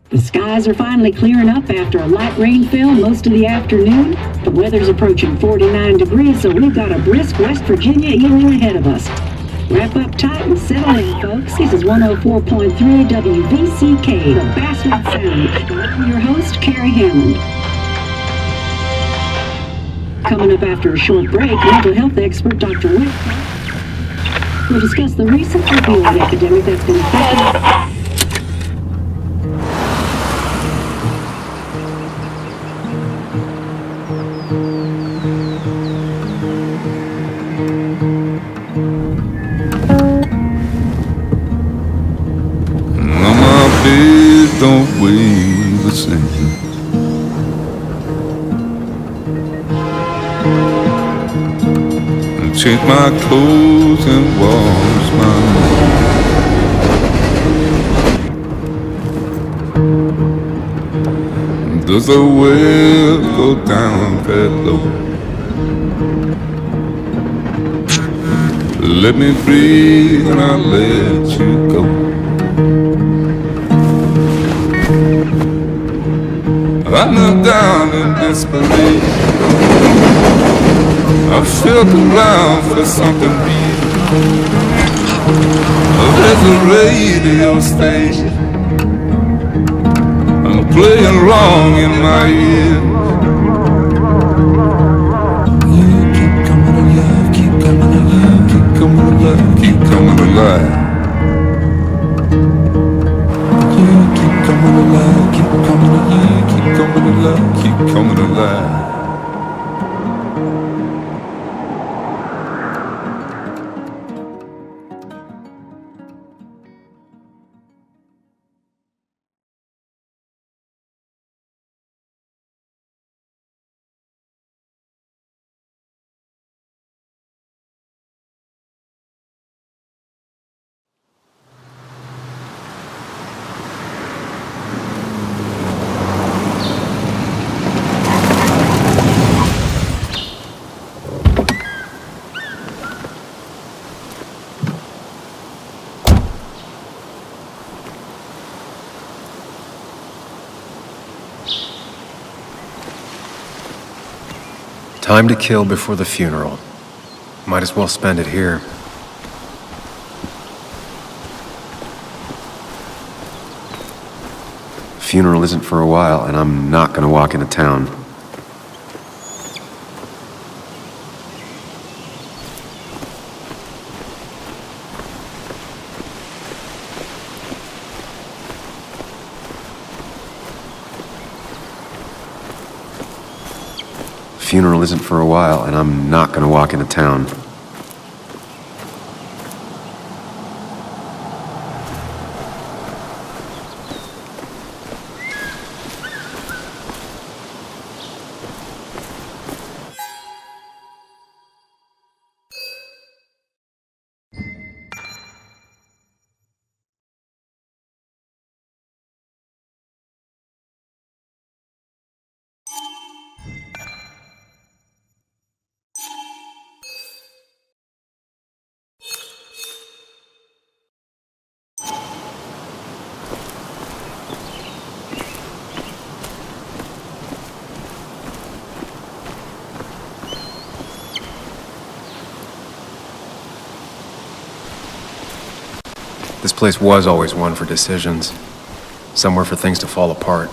The skies are finally clearing up after a light rainfall most of the afternoon. The weather's approaching 49 degrees, so we've got a brisk West Virginia evening ahead of us. Wrap up tight and settle in, folks. This is 104.3 WVCK, the Basswood Sound. And I'm your host, Carrie Hammond. Coming up after a short break, mental health expert Dr. Wick will discuss the recent opioid epidemic that's been affecting. Don't weigh the same. And change my clothes and wash my hands. Does the well go down that low? Let me breathe and I'll let you go. I knelt down in disbelief. I felt around for something real. There's a radio station playing wrong in my ear. You keep coming alive, keep coming alive, keep coming alive, keep coming alive. You keep coming alive, keep coming alive, keep coming alive, keep coming alive. Time to kill before the funeral. Might as well spend it here. Funeral isn't for a while, and I'm not gonna walk into town. Funeral isn't for a while, and I'm not gonna walk into town. This place was always one for decisions. Somewhere for things to fall apart.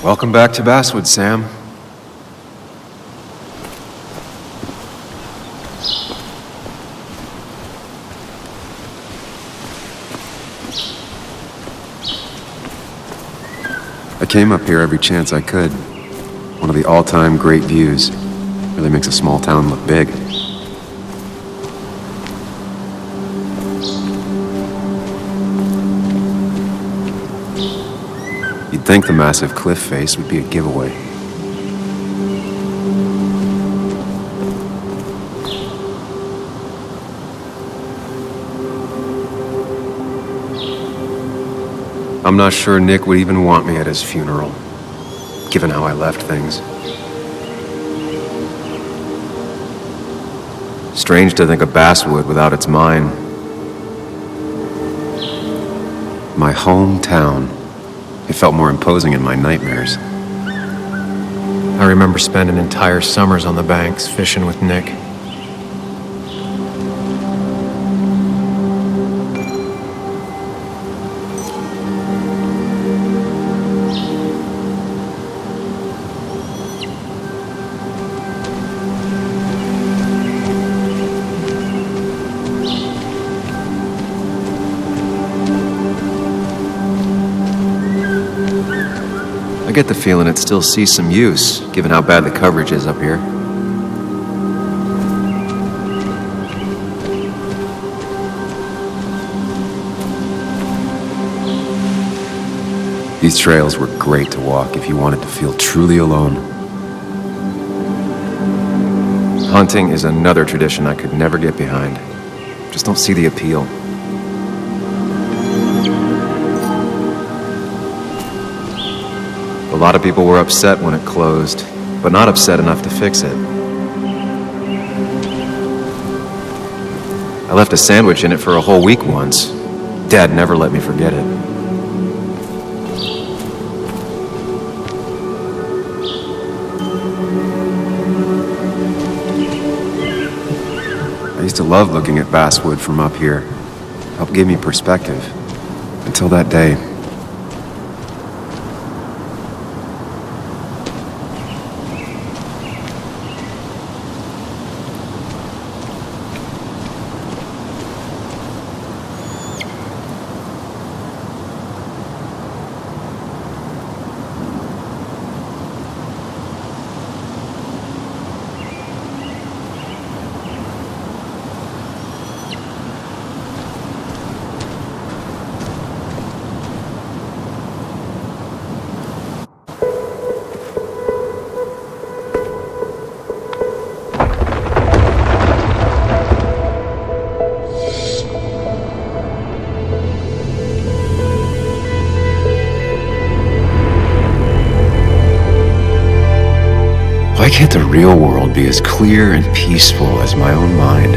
Welcome back to Basswood, Sam. I came up here every chance I could. One of the all-time great views. Really makes a small town look big. You'd think the massive cliff face would be a giveaway. I'm not sure Nick would even want me at his funeral, given how I left things. Strange to think of Basswood without its mine. My hometown. It felt more imposing in my nightmares. I remember spending entire summers on the banks fishing with Nick. I get the feeling it still sees some use, given how bad the coverage is up here. These trails were great to walk if you wanted to feel truly alone. Hunting is another tradition I could never get behind. Just don't see the appeal. A lot of people were upset when it closed, but not upset enough to fix it. I left a sandwich in it for a whole week once. Dad never let me forget it. I used to love looking at basswood from up here. Helped give me perspective. Until that day. Why can't the real world be as clear and peaceful as my own mind?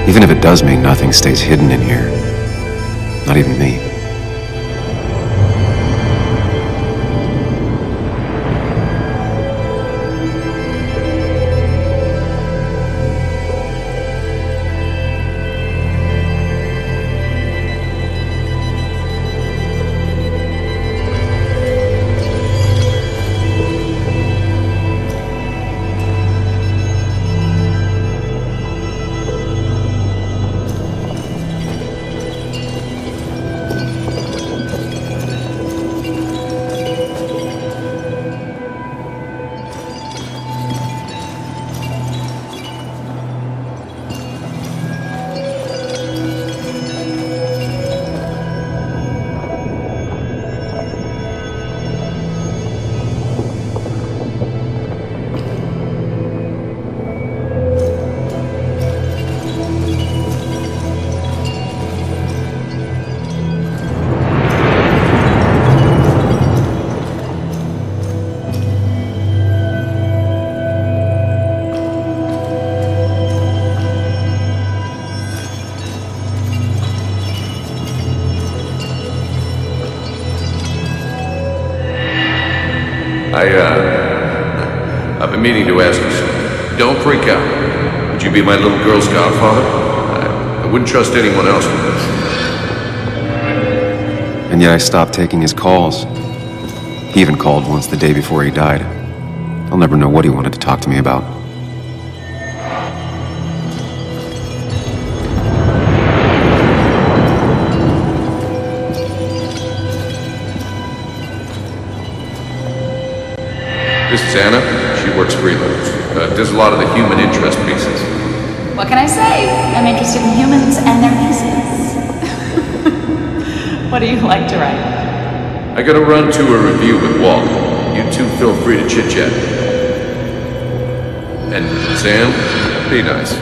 Even if it does mean nothing stays hidden in here. Not even me. I've been meaning to ask you something. Don't freak out. Would you be my little girl's godfather? I wouldn't trust anyone else with this. And yet I stopped taking his calls. He even called once the day before he died. I'll never know what he wanted to talk to me about. This is Anna. She works freelance. Does a lot of the human interest pieces. What can I say? I'm interested in humans and their pieces. What do you like to write? I gotta run to a review with Walt. You two feel free to chit-chat. And Sam, be nice.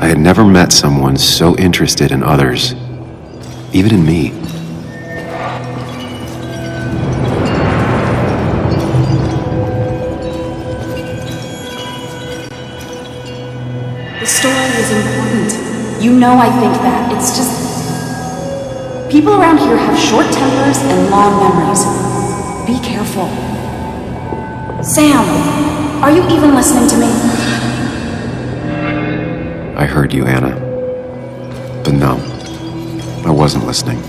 I had never met someone so interested in others, even in me. The story is important. You know I think that. It's just... people around here have short tempers and long memories. Be careful. Sam, are you even listening to me? I heard you, Anna. But no, I wasn't listening.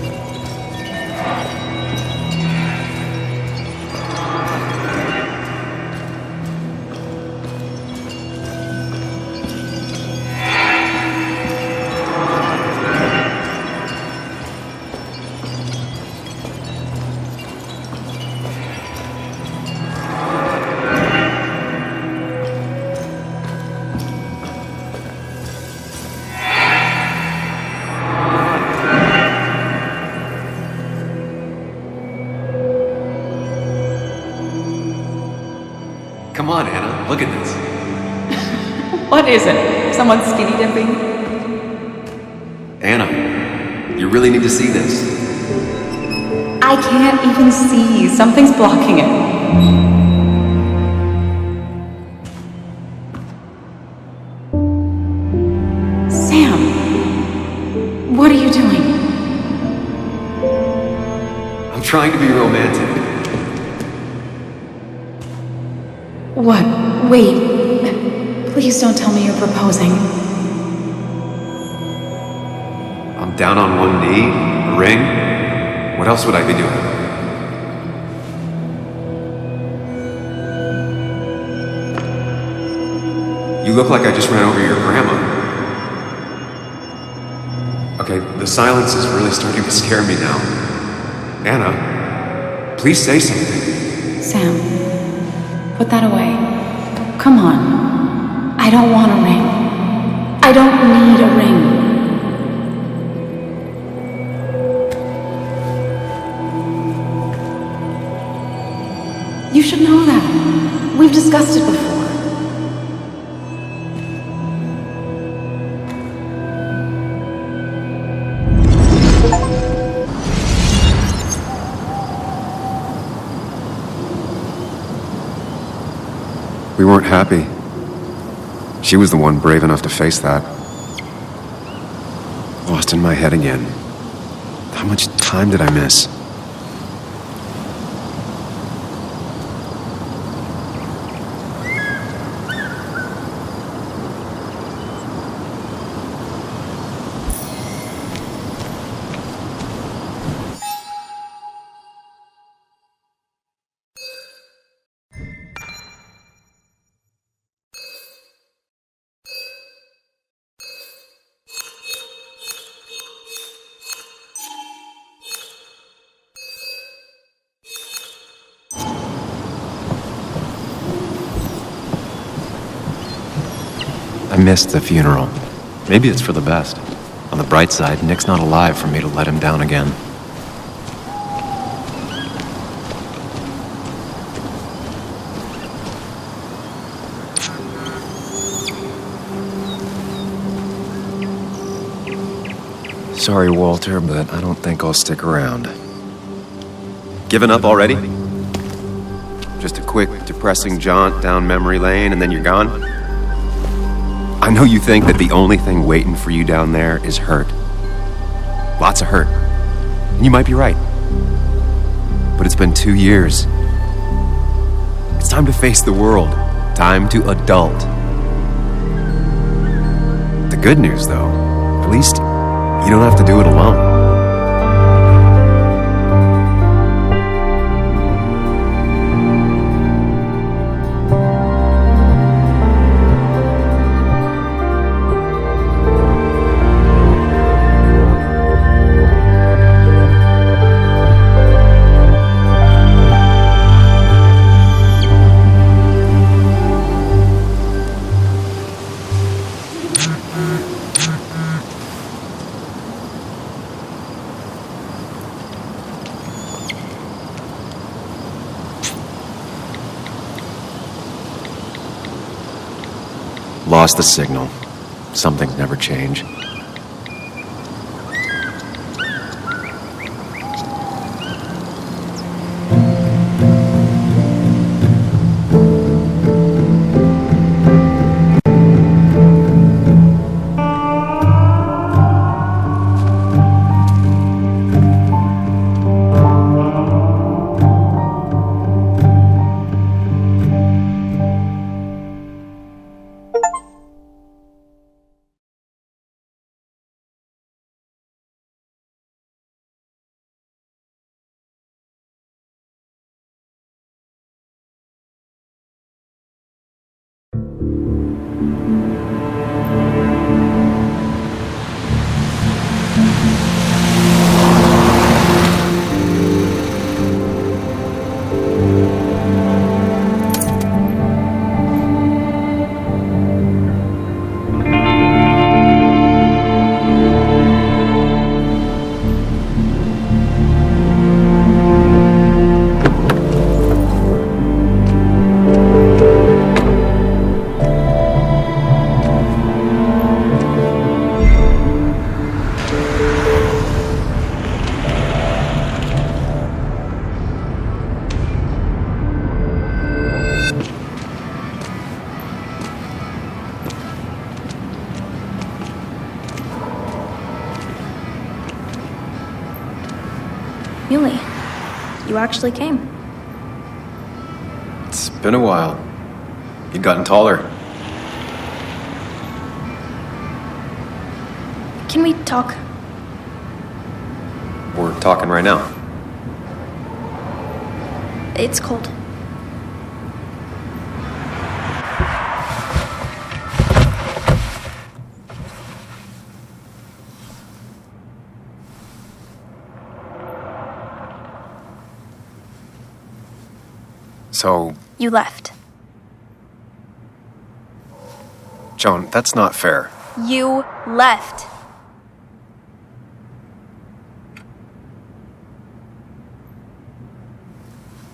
Come on, Anna, look at this. What is it? Someone skinny dipping? Anna, you really need to see this. I can't even see. Something's blocking it. Sam, what are you doing? I'm trying to be romantic. What? Wait. Please don't tell me you're proposing. I'm down on one knee, a ring. What else would I be doing? You look like I just ran over your grandma. Okay, the silence is really starting to scare me now. Anna, please say something. Sam, put that away. Come on. I don't want a ring. I don't need a ring. You should know that. We've discussed it before. We weren't happy. She was the one brave enough to face that. Lost in my head again. How much time did I miss? I missed the funeral. Maybe it's for the best. On the bright side, Nick's not alive for me to let him down again. Sorry, Walter, but I don't think I'll stick around. Given up already? Just a quick, depressing jaunt down memory lane and then you're gone? I know you think that the only thing waiting for you down there is hurt. Lots of hurt. And you might be right. But it's been 2 years. It's time to face the world. Time to adult. The good news, though, at least you don't have to do it alone. Lost the signal. some things never change. Muley, you actually came. It's been a while. You've gotten taller. Can we talk? We're talking right now. It's cold. So, You left. Joan, that's not fair. You left.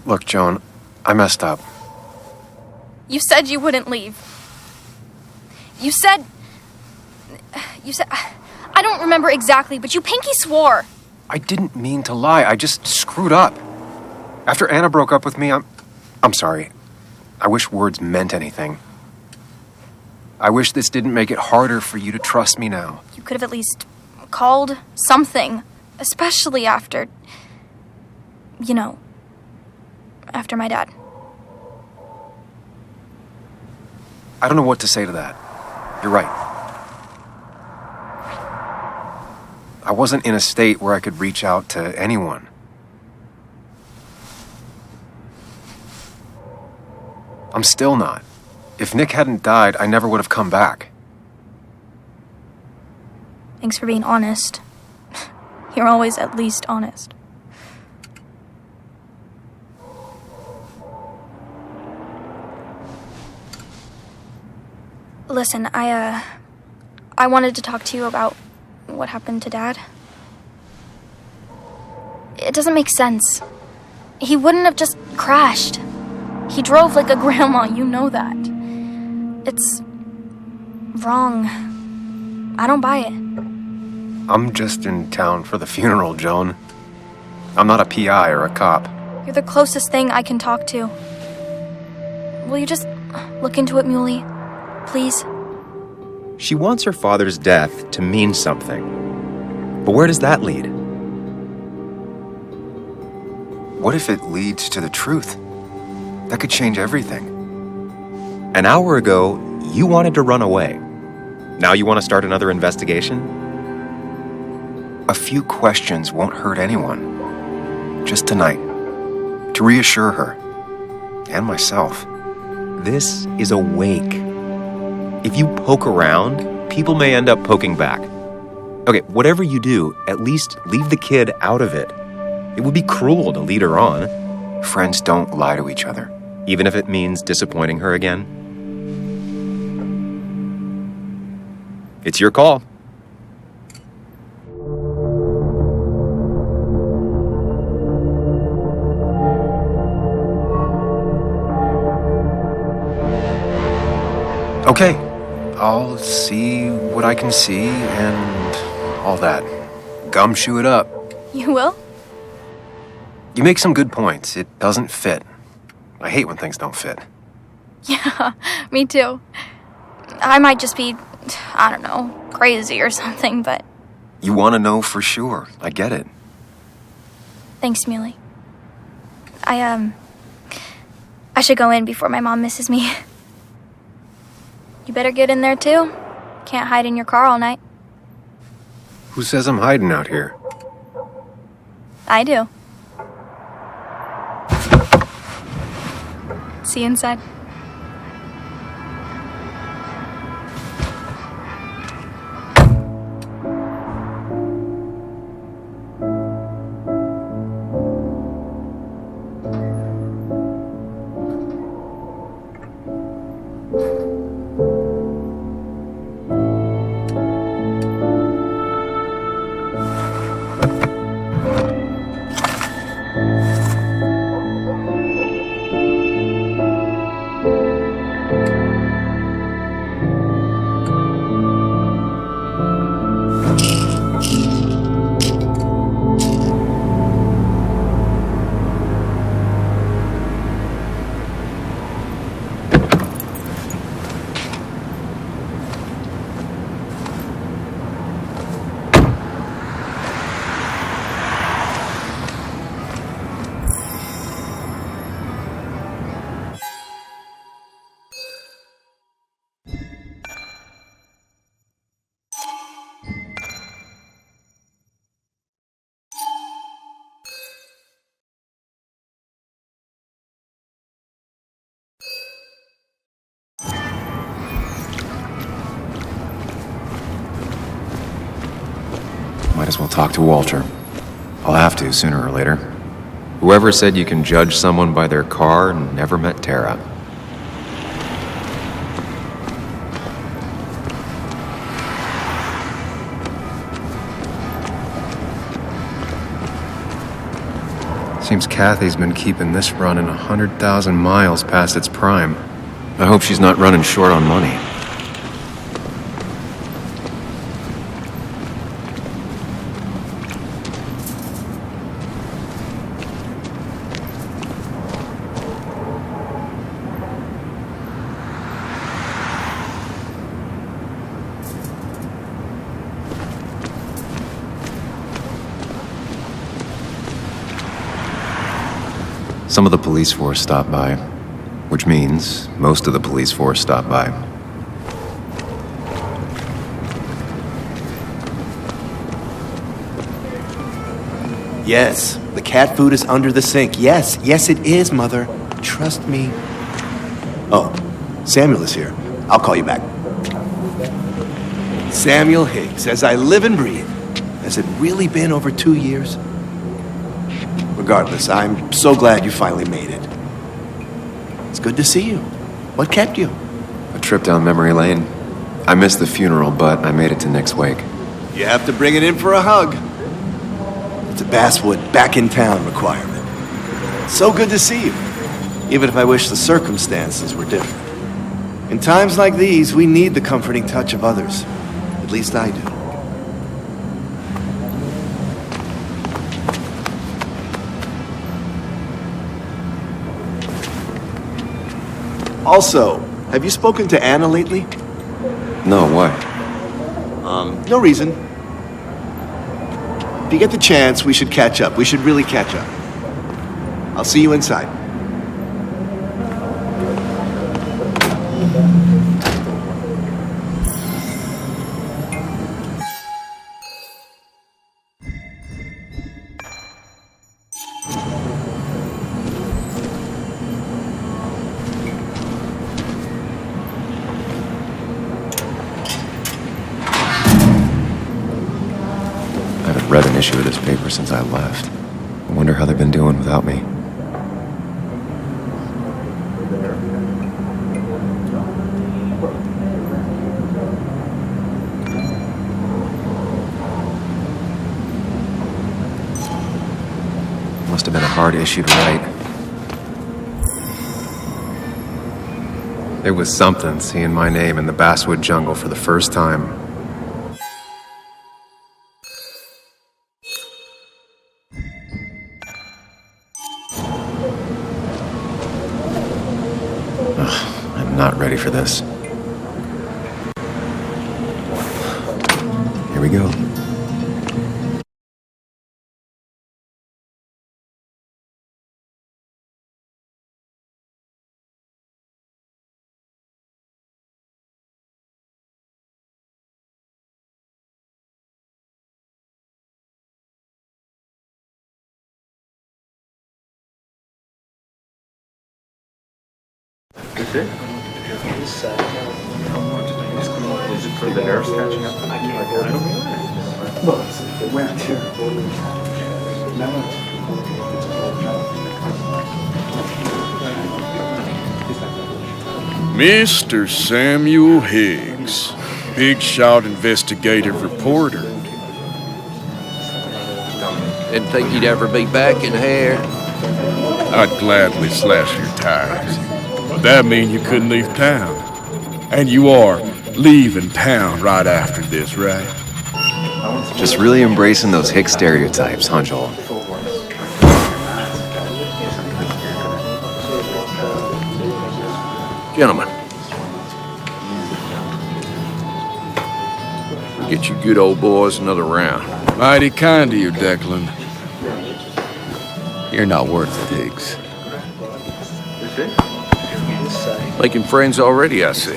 Look, Joan, I messed up. You said you wouldn't leave. You said... I don't remember exactly, but you pinky swore. I didn't mean to lie. I just screwed up. After Anna broke up with me, I'm sorry. I wish words meant anything. I wish this didn't make it harder for you to trust me now. You could have at least called something, especially after... You know, after my dad. I don't know what to say to that. You're right. I wasn't in a state where I could reach out to anyone. I'm still not. If Nick hadn't died, I never would have come back. Thanks for being honest. You're always at least honest. Listen, I wanted to talk to you about what happened to Dad. It doesn't make sense. He wouldn't have just crashed. He drove like a grandma, you know that. It's wrong. I don't buy it. I'm just in town for the funeral, Joan. I'm not a PI or a cop. You're the closest thing I can talk to. Will you just look into it, Muley? Please? She wants her father's death to mean something. But where does that lead? What if it leads to the truth? That could change everything. An hour ago, you wanted to run away. Now you want to start another investigation? A few questions won't hurt anyone. Just tonight. To reassure her. And myself. This is a wake. If you poke around, people may end up poking back. Okay, whatever you do, at least leave the kid out of it. It would be cruel to lead her on. Friends don't lie to each other. Even if it means disappointing her again. It's your call. Okay, I'll see what I can see and all that. Gumshoe it up. You will? You make some good points. It doesn't fit. I hate when things don't fit. Yeah, me too. I might just be, I don't know, crazy or something, but You want to know for sure. I get it. thanks, Muley. I should go in before my mom misses me. You better get in there too. Can't hide in your car all night. Who says I'm hiding out here? I do. See you inside. Might as well talk to Walter. I'll have to, sooner or later. Whoever said you can judge someone by their car never met Tara. Seems Kathy's been keeping this running 100,000 miles past its prime. I hope she's not running short on money. Some of the police force stopped by, which means most of the police force stopped by. Yes, the cat food is under the sink. Yes, yes it is, Mother. Trust me. Oh, Samuel is here. I'll call you back. Samuel Higgs, as I live and breathe. Has it really been over 2 years? Regardless, I'm so glad you finally made it. It's good to see you. What kept you? A trip down memory lane. I missed the funeral, but I made it to Nick's wake. You have to bring it in for a hug. It's a Basswood back in town requirement. So good to see you, even if I wish the circumstances were different. In times like these, we need the comforting touch of others. At least I do. Also, have you spoken to Anna lately? No, why? No reason. If you get the chance, we should catch up. We should really catch up. I'll see you inside. I haven't read an issue of this paper since I left. I wonder how they've been doing without me. Must have been a hard issue to write. It was something seeing my name in the basswood jungle for the first time. Ugh, I'm not ready for this. Here we go. Mr. Samuel Higgs, big shot investigative reporter. Didn't think you'd ever be back in here. I'd gladly slash your tires, but that mean you couldn't leave town. And you are leaving town right after this, right? Just really embracing those hick stereotypes, huh, Joel? Gentlemen. Get you good old boys another round. Mighty kind of you, Declan. You're not worth it, Higgs. Making friends already, I see.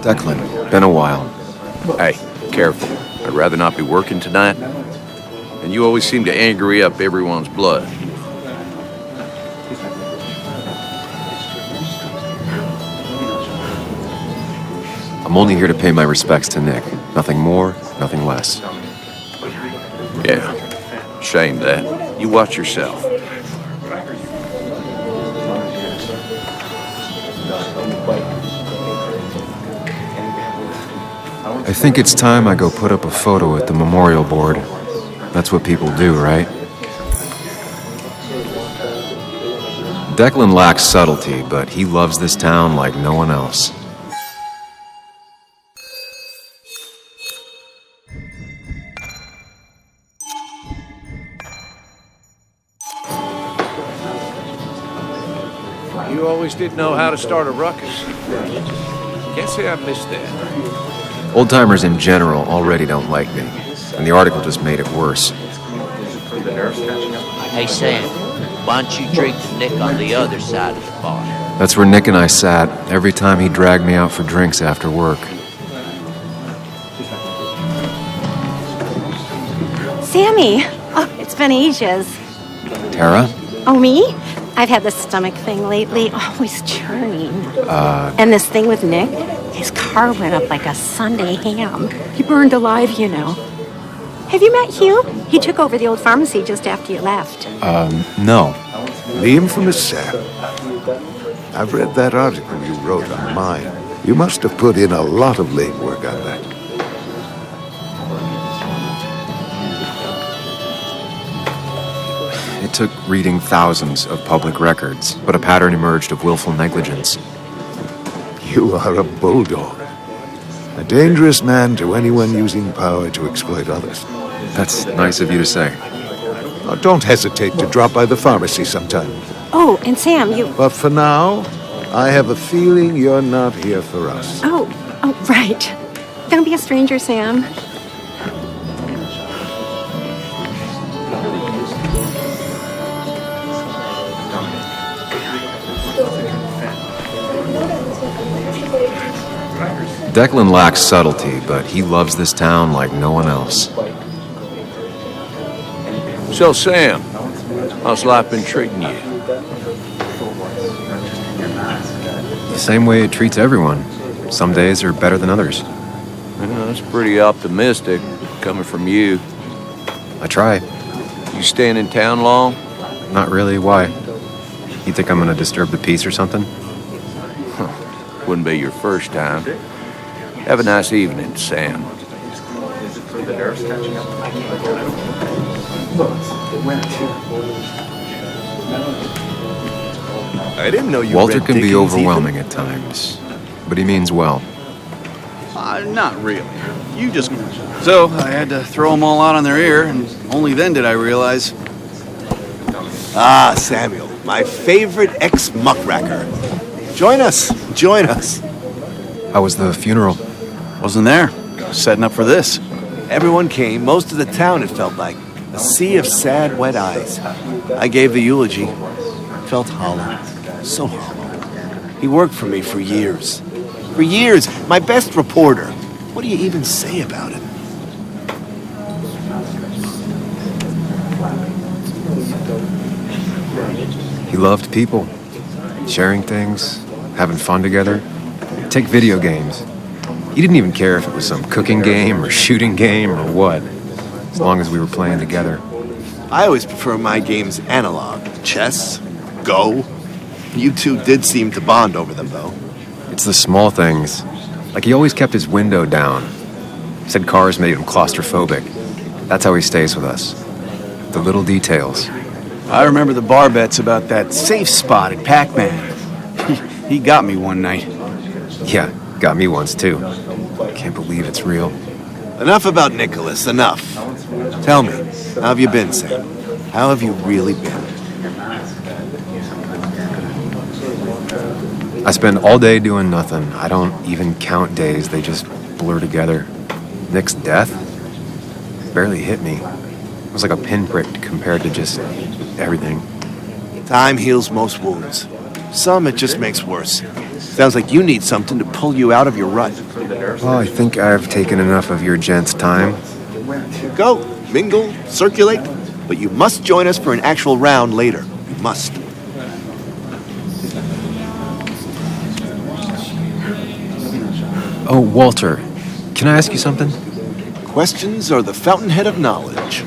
Declan, been a while. Hey, careful. I'd rather not be working tonight. And you always seem to angry up everyone's blood. I'm only here to pay my respects to Nick. Nothing more, nothing less. Yeah, shame that. You watch yourself. I think it's time I go put up a photo at the memorial board. That's what people do, right? Declan lacks subtlety, but he loves this town like no one else. You always did know how to start a ruckus. Can't say I missed that. Old-timers in general already don't like me, and the article just made it worse. Hey, Sam, why don't you drink to Nick on the other side of the bar? That's where Nick and I sat every time he dragged me out for drinks after work. Sammy! Oh, it's been ages. Tara? Oh, me? I've had this stomach thing lately, always churning. And this thing with Nick, his car went up like a Sunday ham. He burned alive, you know. Have you met Hugh? He took over the old pharmacy just after you left. No. The infamous Sam. I've read that article you wrote on mine. You must have put in a lot of legwork on that. It took reading thousands of public records, but a pattern emerged of willful negligence. You are a bulldog. A dangerous man to anyone using power to exploit others. That's nice of you to say. Now, don't hesitate to drop by the pharmacy sometime. Oh, and Sam, you... But for now, I have a feeling you're not here for us. Oh, right. Don't be a stranger, Sam. Declan lacks subtlety, but he loves this town like no one else. So, Sam, how's life been treating you? The same way it treats everyone. Some days are better than others. That's pretty optimistic, coming from you. I try. You staying in town long? Not really. Why? You think I'm gonna disturb the peace or something? Wouldn't be your first time. Have a nice evening, Sam. I didn't know you Walter read can be Dickens, overwhelming at times, but he means well. Not really. You just... So, I had to throw them all out on their ear, and only then did I realize... Ah, Samuel, my favorite ex-muckracker. Join us. Join us. How was the funeral? Wasn't there. Setting up for this. Everyone came. Most of the town, it felt like. A sea of sad, wet eyes. I gave the eulogy. Felt hollow. So hollow. He worked for me for years. For years. My best reporter. What do you even say about it? He loved people, sharing things, having fun together. Take video games. He didn't even care if it was some cooking game or shooting game or what, as long as we were playing together. I always prefer my games analog. Chess, Go. You two did seem to bond over them, though. It's the small things. Like he always kept his window down. Said cars made him claustrophobic. That's how he stays with us. The little details. I remember the bar bets about that safe spot at Pac-Man. He got me one night. Yeah, got me once too. Can't believe it's real. Enough about Nicholas, enough. Tell me, how have you been, Sam? How have you really been? I spend all day doing nothing. I don't even count days. They just blur together. Nick's death barely hit me. It was like a pinprick compared to just everything. Time heals most wounds. Some it just makes worse. Sounds like you need something to pull you out of your rut. Well, I think I've taken enough of your gents' time. Go, mingle, circulate, but you must join us for an actual round later. You must. Oh, Walter, can I ask you something? Questions are the fountainhead of knowledge.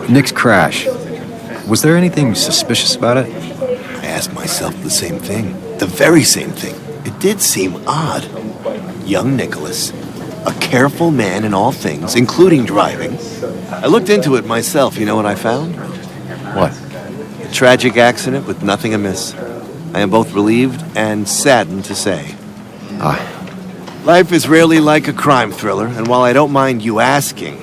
Nick's crash. Was there anything suspicious about it? I asked myself the same thing. The very same thing. It did seem odd. Young Nicholas, a careful man in all things, including driving. I looked into it myself. You know what I found? What? A tragic accident with nothing amiss. I am both relieved and saddened to say. Life is rarely like a crime thriller, and while I don't mind you asking,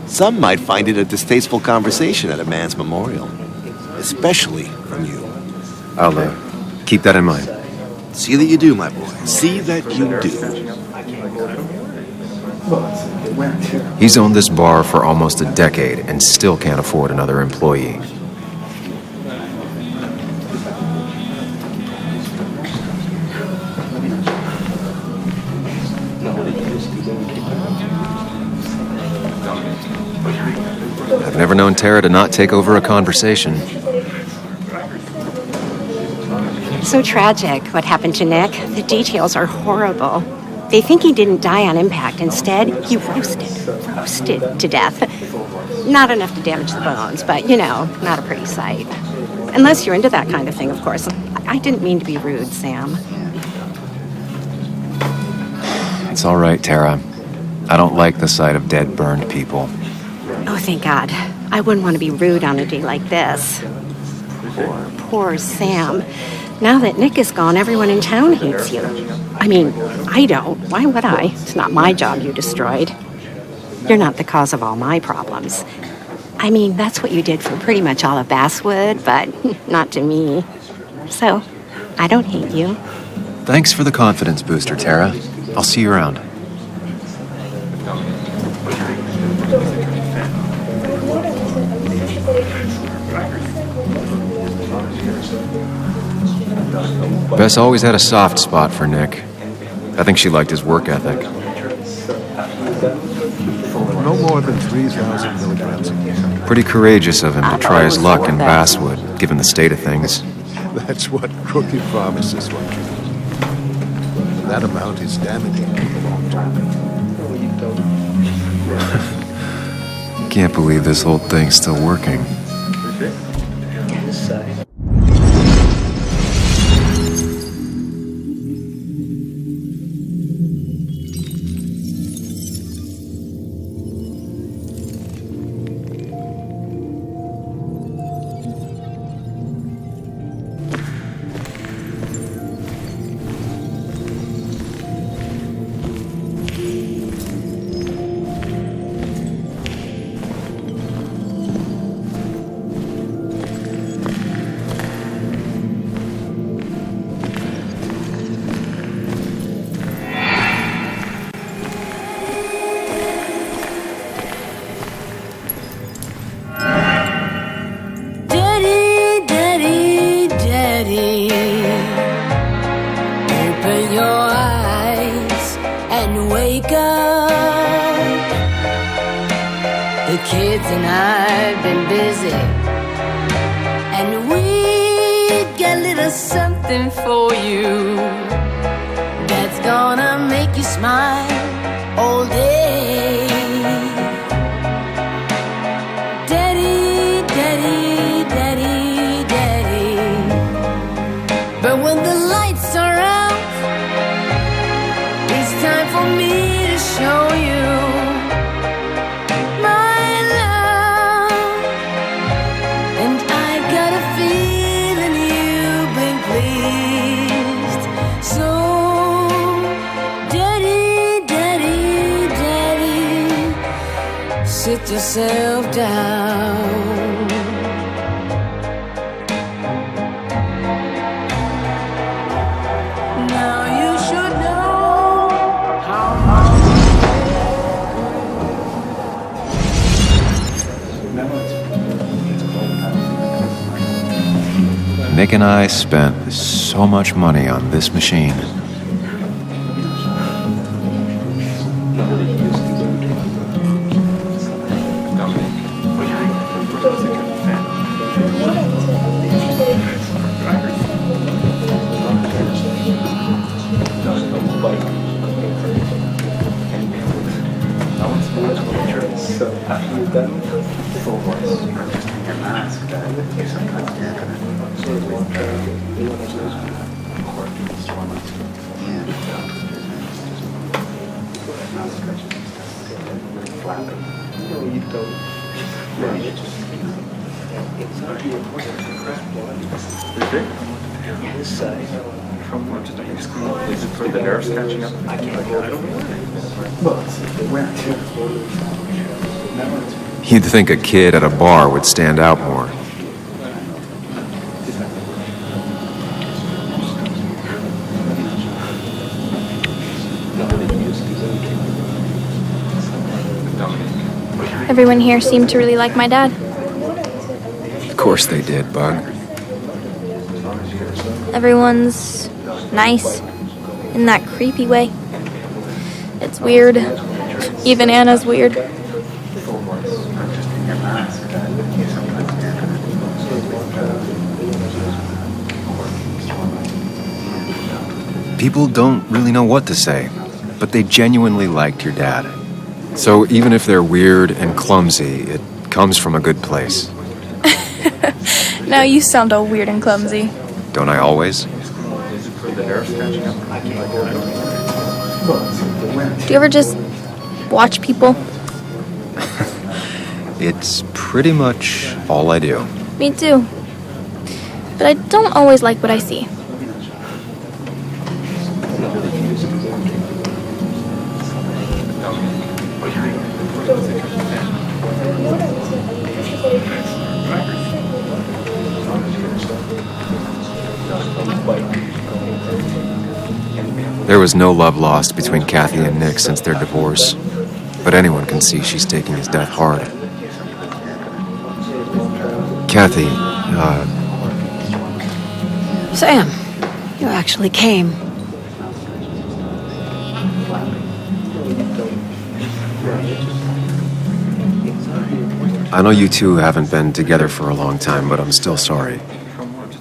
some might find it a distasteful conversation at a man's memorial. Especially from you. I'll keep that in mind. See that you do, my boy. See that you do. He's owned this bar for almost a decade and still can't afford another employee. I've never known Tara to not take over a conversation. So tragic what happened to Nick. The details are horrible. They think he didn't die on impact. Instead, he roasted to death. Not enough to damage the bones, but, you know, not a pretty sight. Unless you're into that kind of thing, of course. I didn't mean to be rude, Sam. It's all right, Tara. I don't like the sight of dead, burned people. Oh, thank God. I wouldn't want to be rude on a day like this. Poor Sam. Now that Nick is gone, everyone in town hates you. I mean, I don't. Why would I? It's not my job you destroyed. You're not the cause of all my problems. I mean, that's what you did for pretty much all of Basswood, but not to me. So, I don't hate you. Thanks for the confidence booster, Tara. I'll see you around. Bess always had a soft spot for Nick. I think she liked his work ethic. No more than 3,000 milligrams a year. Pretty courageous of him to try his luck in Basswood, given the state of things. That's what crooked pharmacists want to do. That amount is damaging in the long term. Can't believe this whole thing's still working. Open your eyes and wake up. The kids and I've been busy, and we got a little something for you that's gonna make you smile all day. Daddy, daddy, daddy, daddy. But when the lights are out, it's time for me to show you my love. And I got a feeling you've been pleased. So, daddy, daddy, daddy, sit yourself down. Now you should know how Nick and I spent so much money on this machine. For the nerves catching up? I don't know. You'd think a kid at a bar would stand out more. Everyone here seemed to really like my dad. Of course they did, Bug. Everyone's nice in that creepy way. It's weird. Even Anna's weird. People don't really know what to say, but they genuinely liked your dad. So even if they're weird and clumsy, it comes from a good place. Now you sound all weird and clumsy. Don't I always? The nerves catching up? Do you ever just watch people? It's pretty much all I do. Me too. But I don't always like what I see. There was no love lost between Kathy and Nick since their divorce, but anyone can see she's taking his death hard. Kathy, Sam, you actually came. I know you two haven't been together for a long time, but I'm still sorry.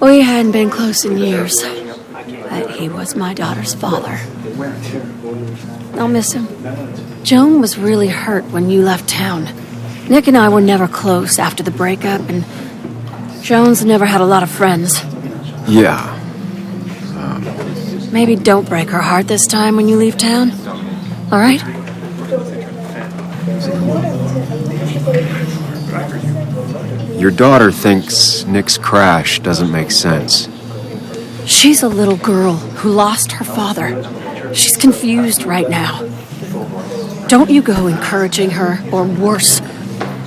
We hadn't been close in years, but he was my daughter's father. I'll miss him. Joan was really hurt when you left town. Nick and I were never close after the breakup, and Joan's never had a lot of friends. Yeah. Maybe don't break her heart this time when you leave town. All right? Your daughter thinks Nick's crash doesn't make sense. She's a little girl who lost her father. She's confused right now. Don't you go encouraging her, or worse,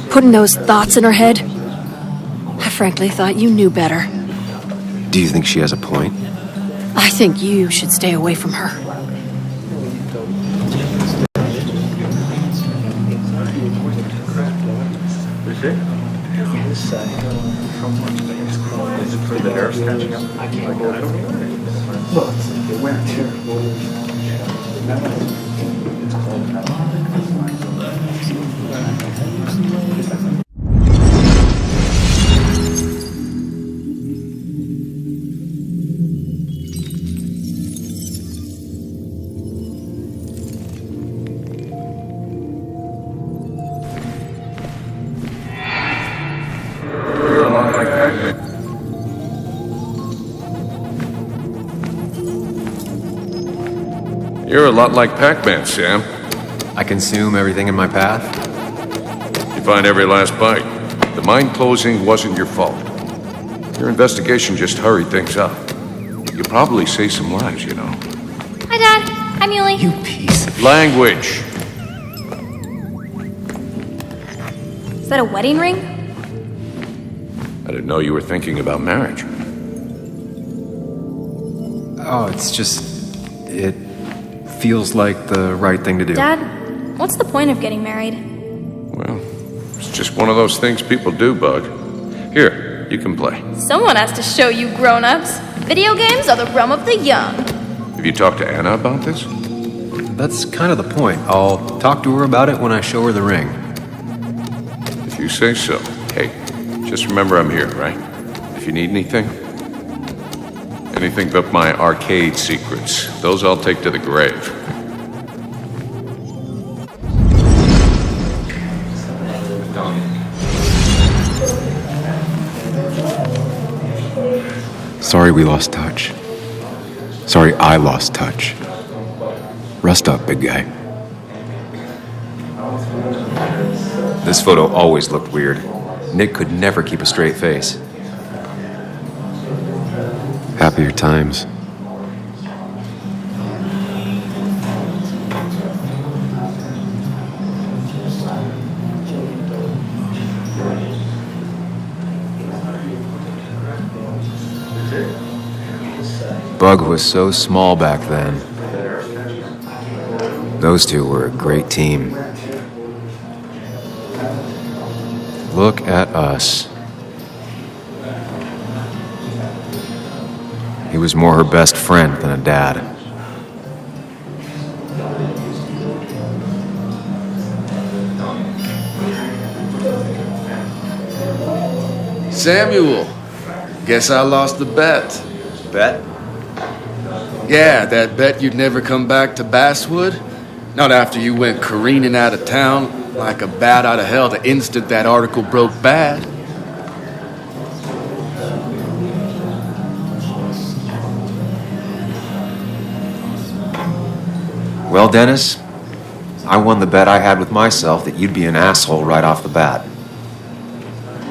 putting those thoughts in her head. I frankly thought you knew better. Do you think she has a point? I think you should stay away from her. For the nerves catching up? I don't know. You're a lot like Pac-Man, Sam. I consume everything in my path? You find every last bite. The mine closing wasn't your fault. Your investigation just hurried things up. You probably say some lies, you know. Hi, Dad. Hi, Muley. You piece of... Language. Is that a wedding ring? I didn't know you were thinking about marriage. Oh, it's just... It feels like the right thing to do. Dad, what's the point of getting married? Well, it's just one of those things people do, Bug. Here, you can play. Someone has to show you grown-ups. Video games are the realm of the young. Have you talked to Anna about this? That's kind of the point. I'll talk to her about it when I show her the ring. If you say so. Hey, just remember I'm here, right? If you need anything. Anything but my arcade secrets. Those I'll take to the grave. Sorry we lost touch. Sorry I lost touch. Rest up, big guy. This photo always looked weird. Nick could never keep a straight face. Happier times. Bug was so small back then. Those two were a great team. Look at us. He was more her best friend than a dad. Samuel, guess I lost the bet. Bet? Yeah, that bet you'd never come back to Basswood. Not after you went careening out of town like a bat out of hell the instant that article broke bad. Well, Dennis, I won the bet I had with myself that you'd be an asshole right off the bat.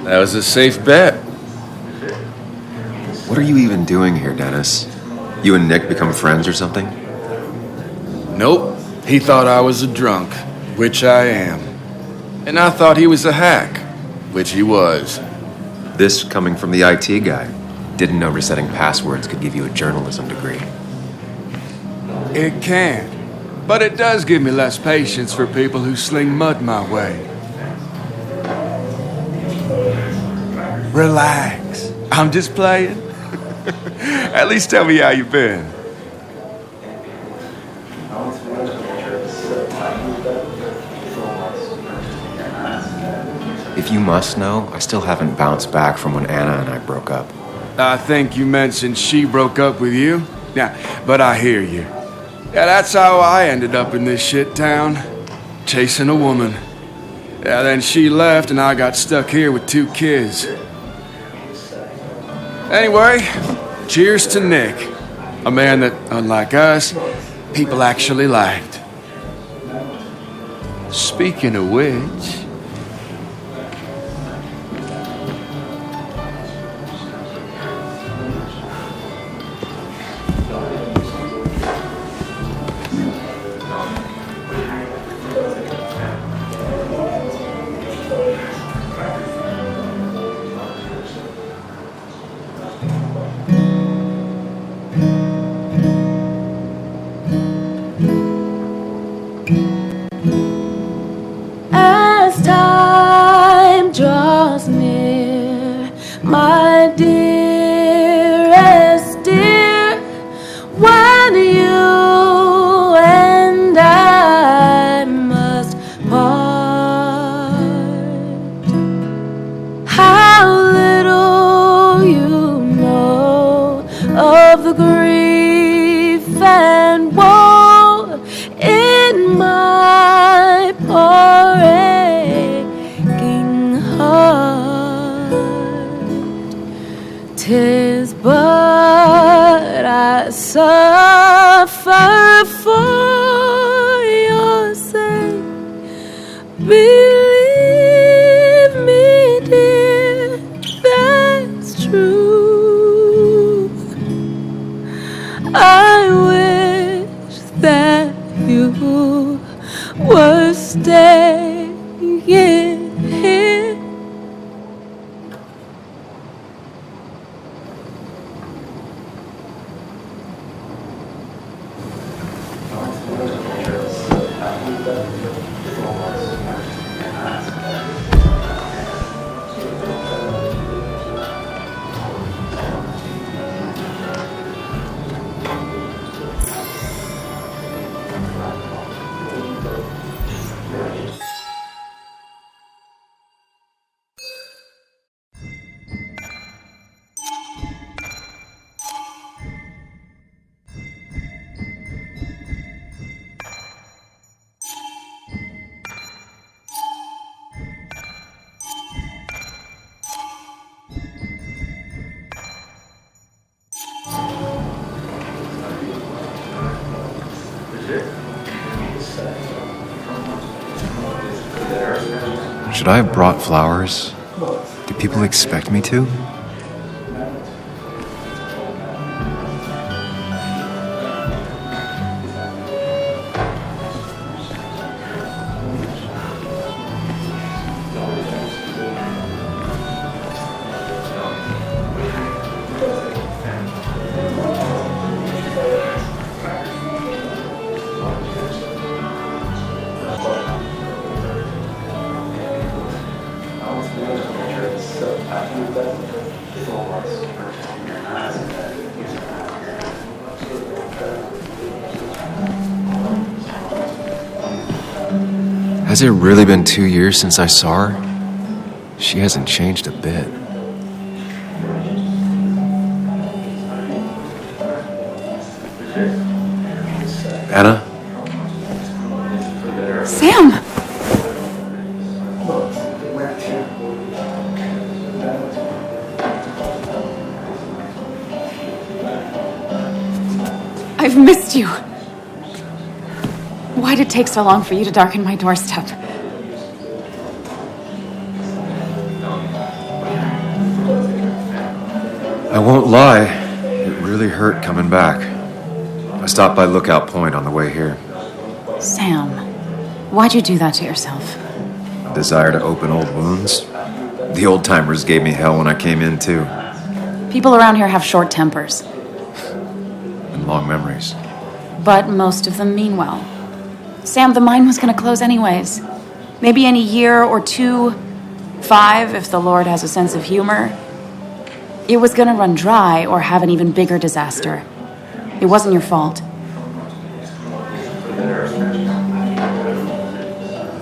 That was a safe bet. What are you even doing here, Dennis? You and Nick become friends or something? Nope. He thought I was a drunk, which I am. And I thought he was a hack, which he was. This coming from the IT guy. Didn't know resetting passwords could give you a journalism degree. It can. But it does give me less patience for people who sling mud my way. Relax. I'm just playing. At least tell me how you've been. If you must know, I still haven't bounced back from when Anna and I broke up. I think you mentioned she broke up with you. Yeah, but I hear you. Yeah, that's how I ended up in this shit town. Chasing a woman. Yeah, then she left and I got stuck here with 2 kids. Anyway, cheers to Nick. A man that, unlike us, people actually liked. Speaking of which... As time draws near, my dearest dear, when you staying here. Should I have brought flowers? Do people expect me to? Has it really been 2 years since I saw her? She hasn't changed a bit. Anna? Sam! I've missed you. Why'd it take so long for you to darken my doorstep? I won't lie, it really hurt coming back. I stopped by Lookout Point on the way here. Sam, why'd you do that to yourself? A desire to open old wounds. The old-timers gave me hell when I came in, too. People around here have short tempers, And long memories. but most of them mean well. Sam, the mine was going to close anyways. Maybe in a year or 2, 5, if the Lord has a sense of humor. It was going to run dry or have an even bigger disaster. It wasn't your fault.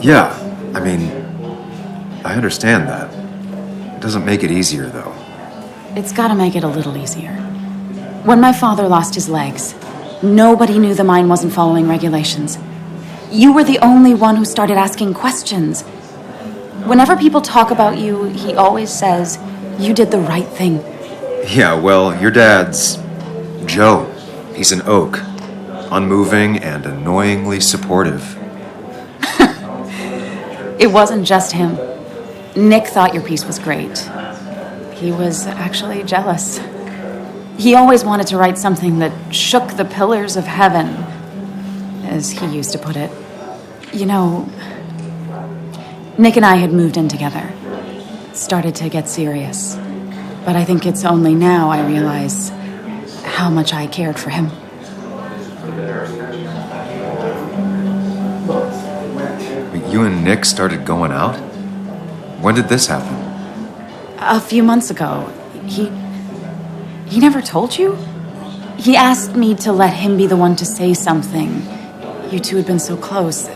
Yeah, I mean, I understand that. It doesn't make it easier, though. It's got to make it a little easier. When my father lost his legs, nobody knew the mine wasn't following regulations. You were the only one who started asking questions. Whenever people talk about you, he always says, you did the right thing. Yeah, well, your dad's Joe. He's an oak. Unmoving and annoyingly supportive. It wasn't just him. Nick thought your piece was great. He was actually jealous. He always wanted to write something that shook the pillars of heaven, as he used to put it. You know, Nick and I had moved in together. Started to get serious. But I think it's only now I realize how much I cared for him. But you and Nick started going out? When did this happen? A few months ago, he never told you? He asked me to let him be the one to say something. You two had been so close.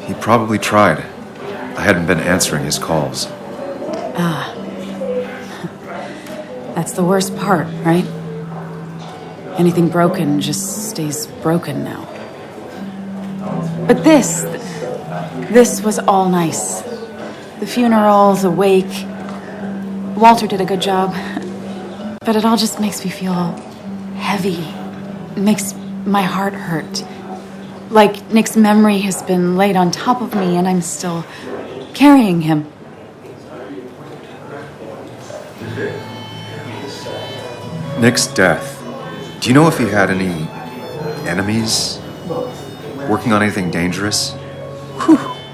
He probably tried. I hadn't been answering his calls. Ah. That's the worst part, right? Anything broken just stays broken now. But this was all nice. The funeral, the wake. Walter did a good job. But it all just makes me feel heavy. It makes my heart hurt. Like Nick's memory has been laid on top of me and I'm still carrying him. Nick's death. Do you know if he had any enemies? Working on anything dangerous?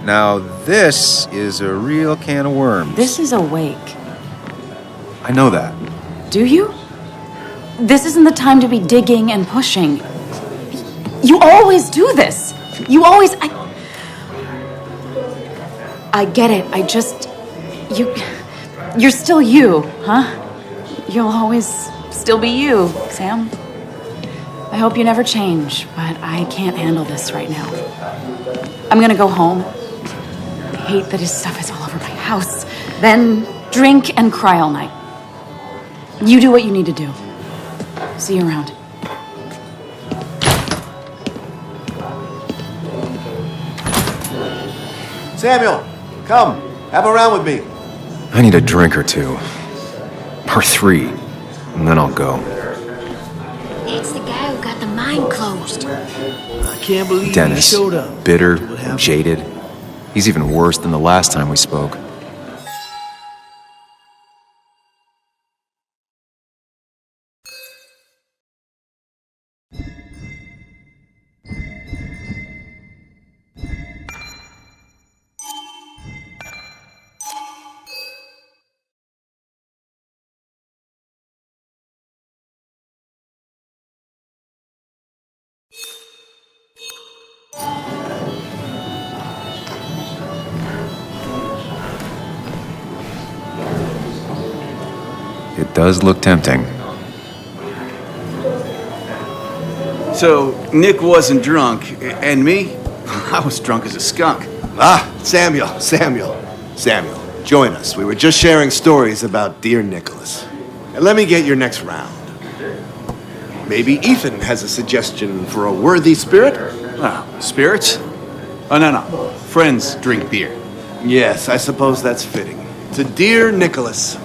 Now, this is a real can of worms. This is awake. I know that. Do you? This isn't the time to be digging and pushing. You always do this. You always... I get it. I just... You're still you, huh? You'll always still be you, Sam. I hope you never change, but I can't handle this right now. I'm gonna go home. I hate that his stuff is all over my house. Then drink and cry all night. You do what you need to do. See you around. Samuel, come. Have a round with me. I need a drink or two. Or 3. And then I'll go. It's the guy who got the mine closed. I can't believe Dennis, you showed up. bitter, jaded. He's even worse than the last time we spoke. It does look tempting. So, Nick wasn't drunk, and me? I was drunk as a skunk. Ah, Samuel. Join us. We were just sharing stories about dear Nicholas. And let me get your next round. Maybe Ethan has a suggestion for a worthy spirit? Spirits? Oh, no. Friends drink beer. Yes, I suppose that's fitting. To dear Nicholas.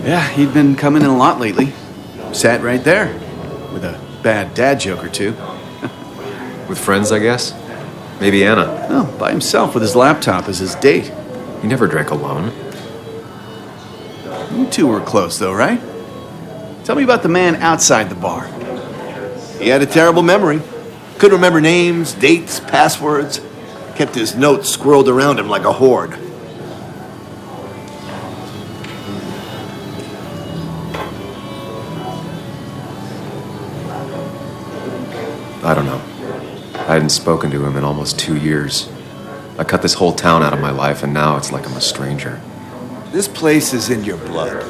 Yeah, he'd been coming in a lot lately. Sat right there. With a bad dad joke or two. With friends, I guess? Maybe Anna. Oh, by himself with his laptop as his date. He never drank alone. You two were close, though, right? Tell me about the man outside the bar. He had a terrible memory. Couldn't remember names, dates, passwords. Kept his notes squirreled around him like a hoard. I don't know. I hadn't spoken to him in almost 2 years. I cut this whole town out of my life, and now it's like I'm a stranger. This place is in your blood.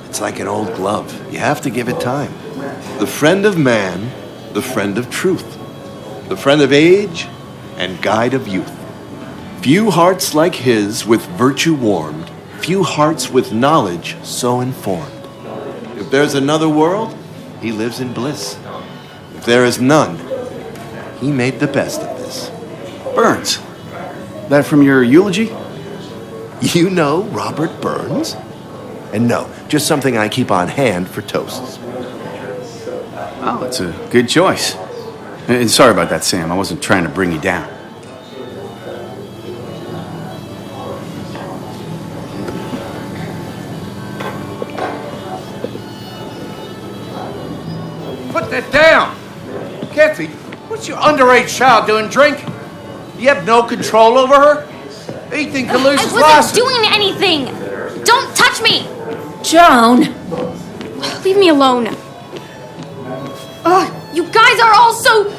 It's like an old glove. You have to give it time. The friend of man, the friend of truth. The friend of age, and guide of youth. Few hearts like his with virtue warmed, few hearts with knowledge so informed. If there's another world, he lives in bliss. If there is none, he made the best of this. Burns. That from your eulogy? You know Robert Burns? And no, just something I keep on hand for toasts. Oh, it's a good choice. And sorry about that, Sam. I wasn't trying to bring you down. Put that down! Kathy, what's your underage child doing drinking? You have no control over her? Ethan can lose his I wasn't license. doing anything! Don't touch me! Joan! Leave me alone. You guys are all so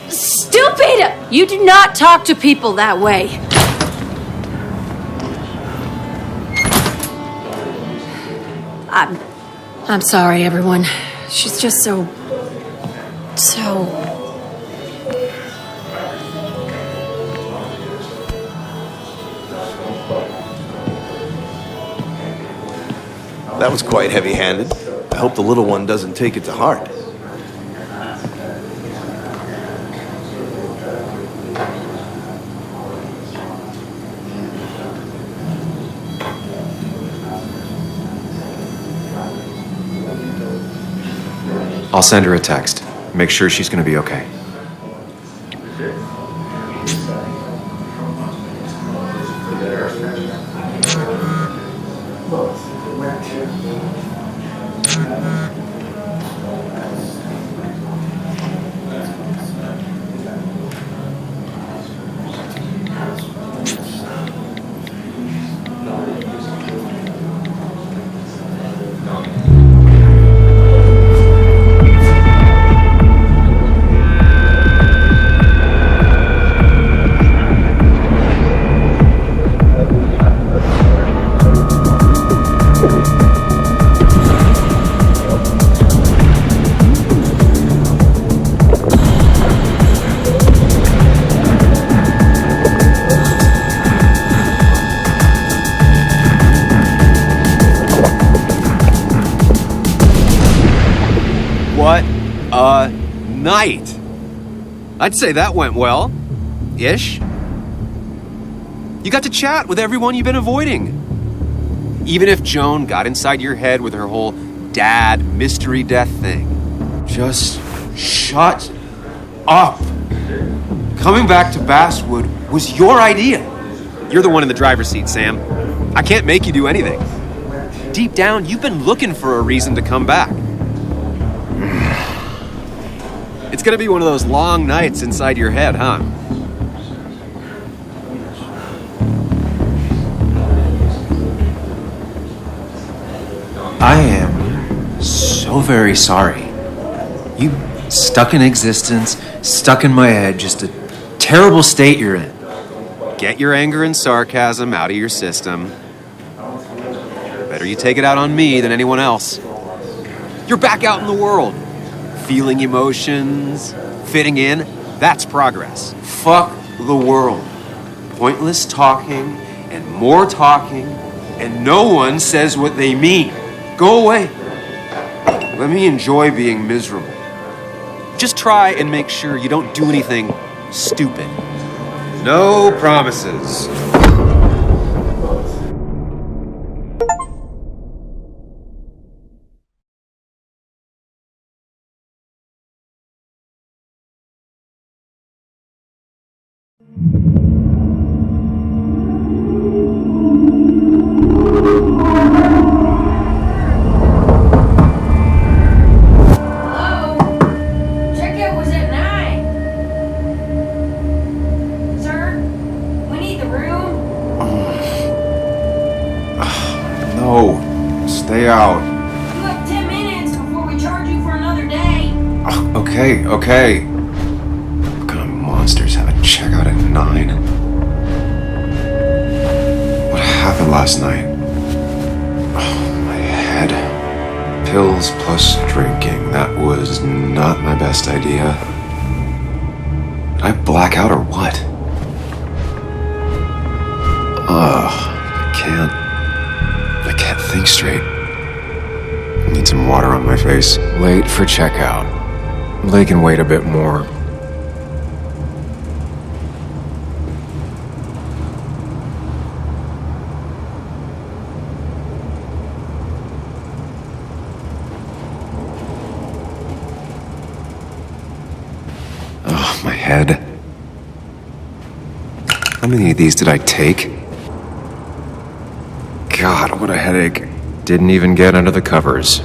stupid! You do not talk to people that way. I'm sorry, everyone. She's just so... That was quite heavy-handed. I hope the little one doesn't take it to heart. I'll send her a text. Make sure she's gonna be okay. What a night! I'd say that went well. Ish. You got to chat with everyone you've been avoiding. Even if Joan got inside your head with her whole dad mystery death thing. Just shut up. Coming back to Basswood was your idea. You're the one in the driver's seat, Sam. I can't make you do anything. Deep down, you've been looking for a reason to come back. It's gonna be one of those long nights inside your head, huh? I am so very sorry. You stuck in existence, stuck in my head, just a terrible state you're in. Get your anger and sarcasm out of your system. Better you take it out on me than anyone else. You're back out in the world. Feeling emotions, fitting in, that's progress. Fuck the world. Pointless talking and more talking, and no one says what they mean. Go away. Let me enjoy being miserable. Just try and make sure you don't do anything stupid. No promises. Checkout was at 9. Sir, we need the room. No, stay out. You have 10 minutes before we charge you for another day. Okay. What kind of monsters have a checkout at 9? What happened last night? Oh, my head. Pills plus drinking. That was not my best idea. Did I black out or what? I can't think straight. I need some water on my face. Late for checkout. They can wait a bit more. Oh, my head. How many of these did I take? God, what a headache. Didn't even get under the covers.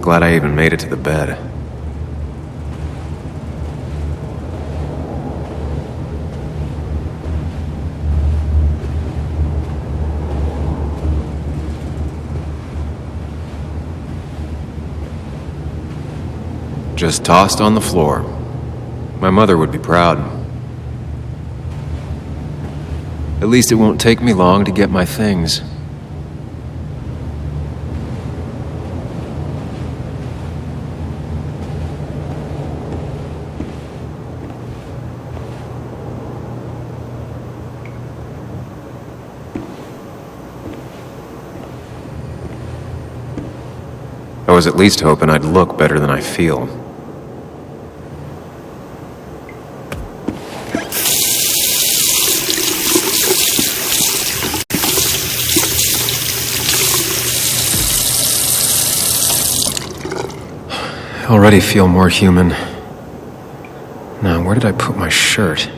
Glad I even made it to the bed. Just tossed on the floor. My mother would be proud. At least it won't take me long to get my things. I was at least hoping I'd look better than I feel. I already feel more human. Now, where did I put my shirt?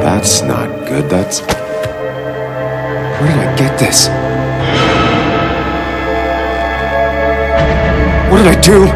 That's not good. That's... Where did I get this? What did I do?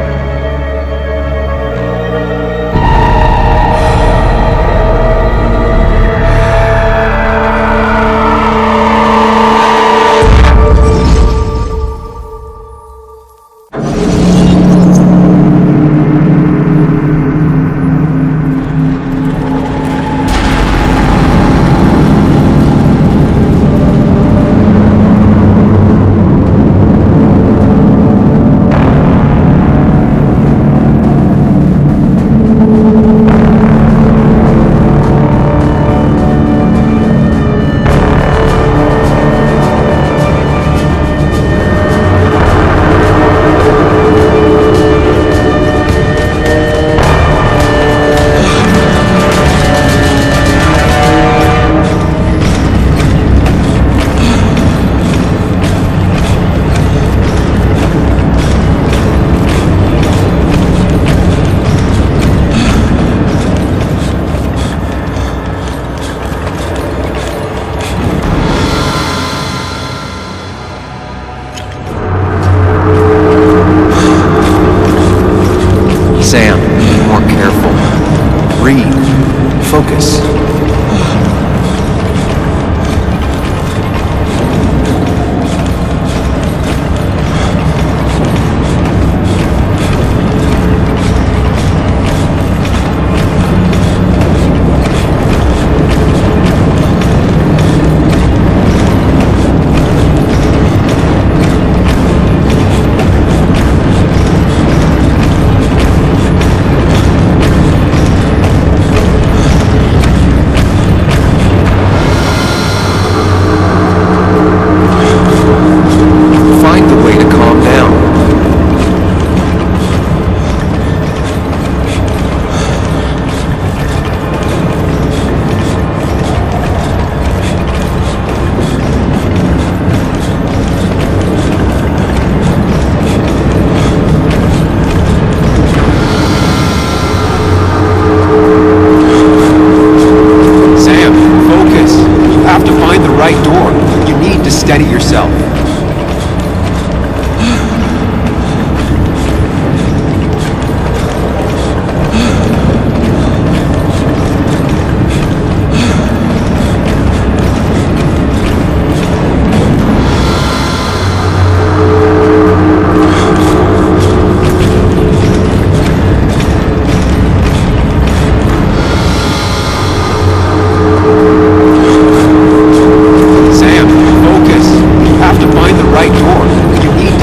right door. You need to steady yourself.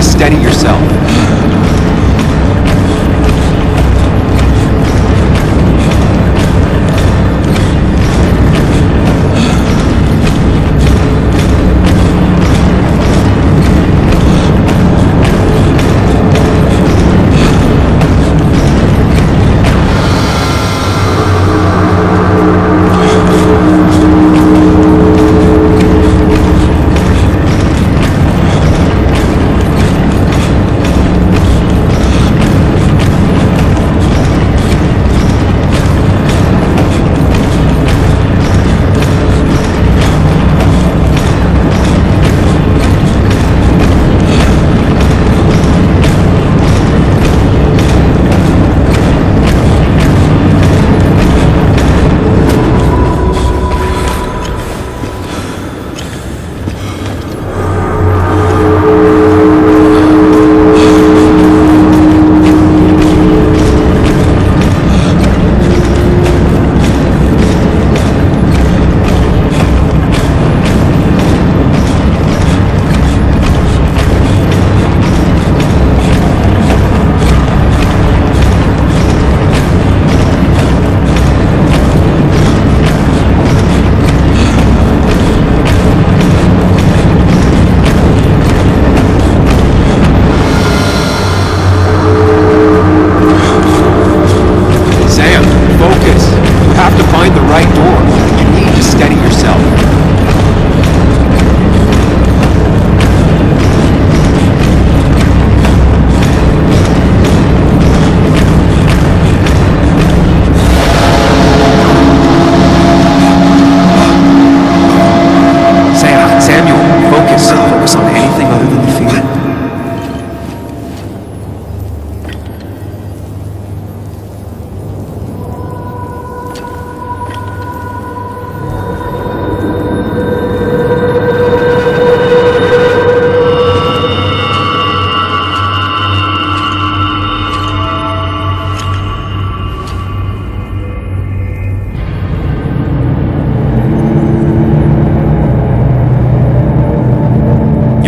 Steady yourself.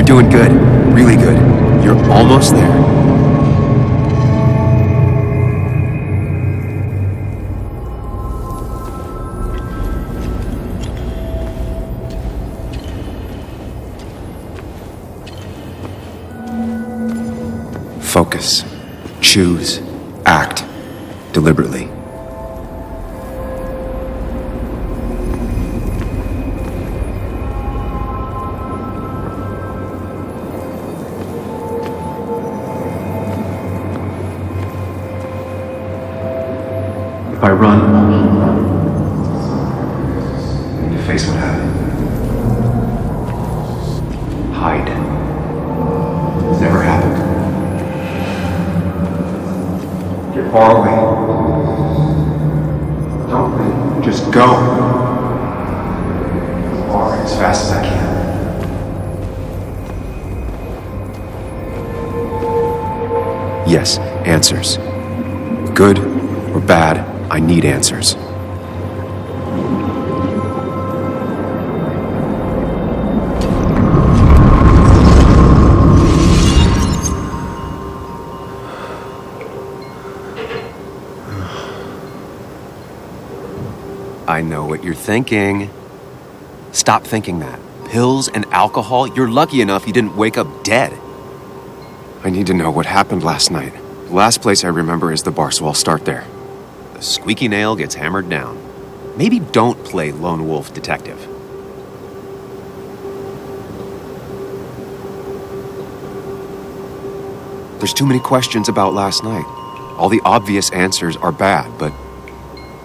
Doing good. Really good. You're almost there. Focus. Choose. Act. Deliberately. If I run, you face what happened. Hide. It's never happened. Get far away. Don't wait. Just go. Far as fast as I can. Yes, answers. Good or bad, I need answers. I know what you're thinking. Stop thinking that. Pills and alcohol, you're lucky enough you didn't wake up dead. I need to know what happened last night. The last place I remember is the bar, so I'll start there. The squeaky nail gets hammered down. Maybe don't play lone wolf detective. There's too many questions about last night. All the obvious answers are bad, but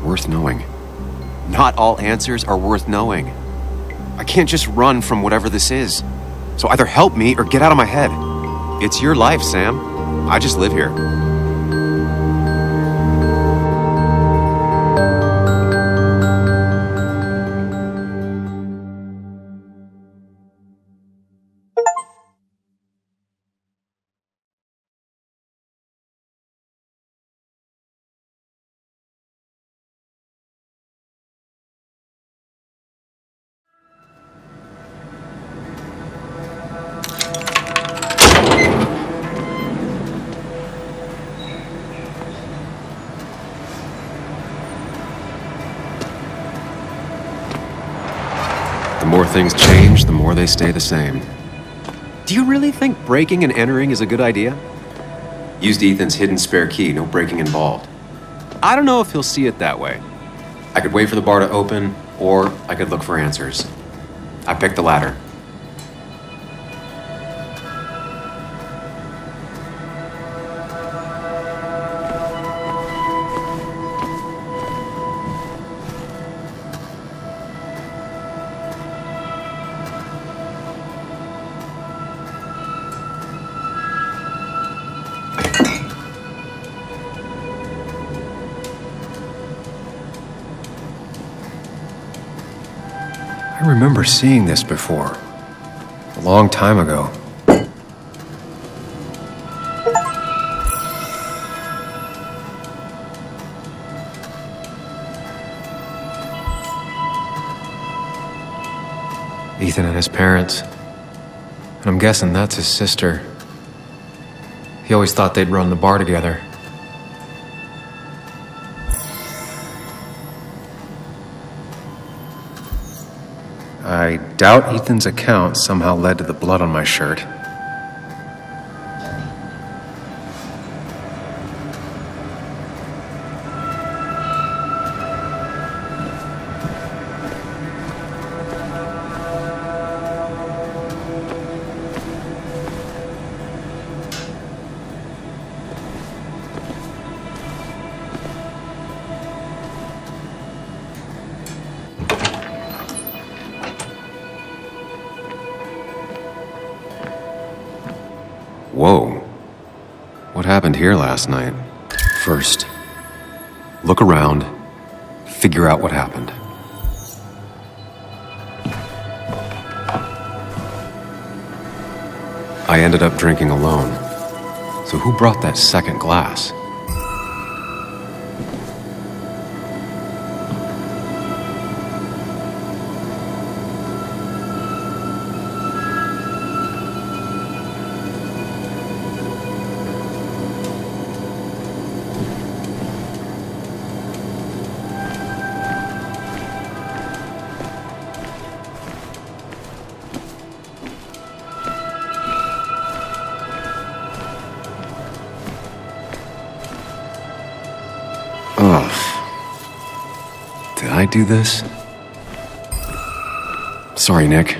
worth knowing. Not all answers are worth knowing. I can't just run from whatever this is. So either help me or get out of my head. It's your life, Sam. I just live here. The more things change, the more they stay the same. Do you really think breaking and entering is a good idea? Used Ethan's hidden spare key, no breaking involved. I don't know if he'll see it that way. I could wait for the bar to open, or I could look for answers. I picked the latter. I remember seeing this before, a long time ago. Ethan and his parents. And I'm guessing that's his sister. He always thought they'd run the bar together. I doubt Ethan's account somehow led to the blood on my shirt. Whoa. What happened here last night? First, look around, figure out what happened. I ended up drinking alone. So who brought that second glass? Did I do this? Sorry, Nick.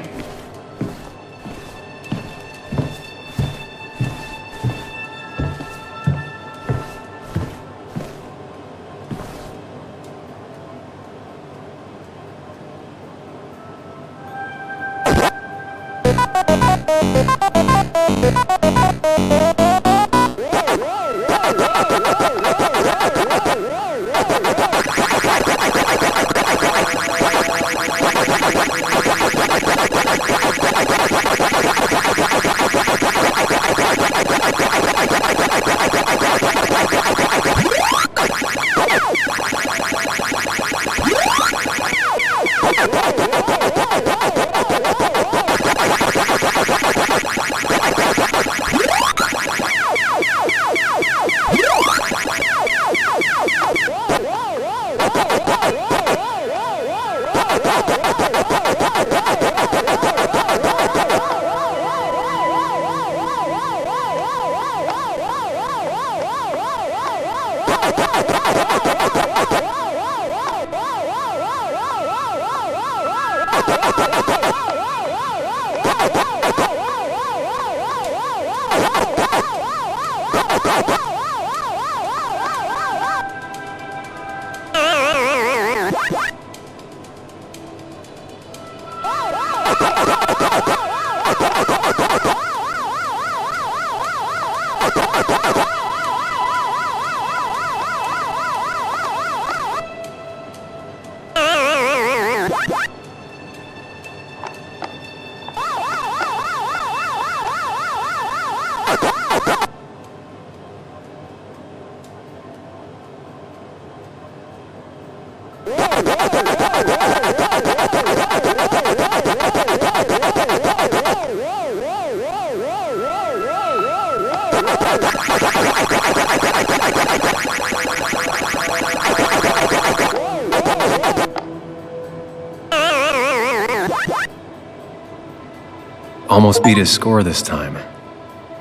Almost beat his score this time.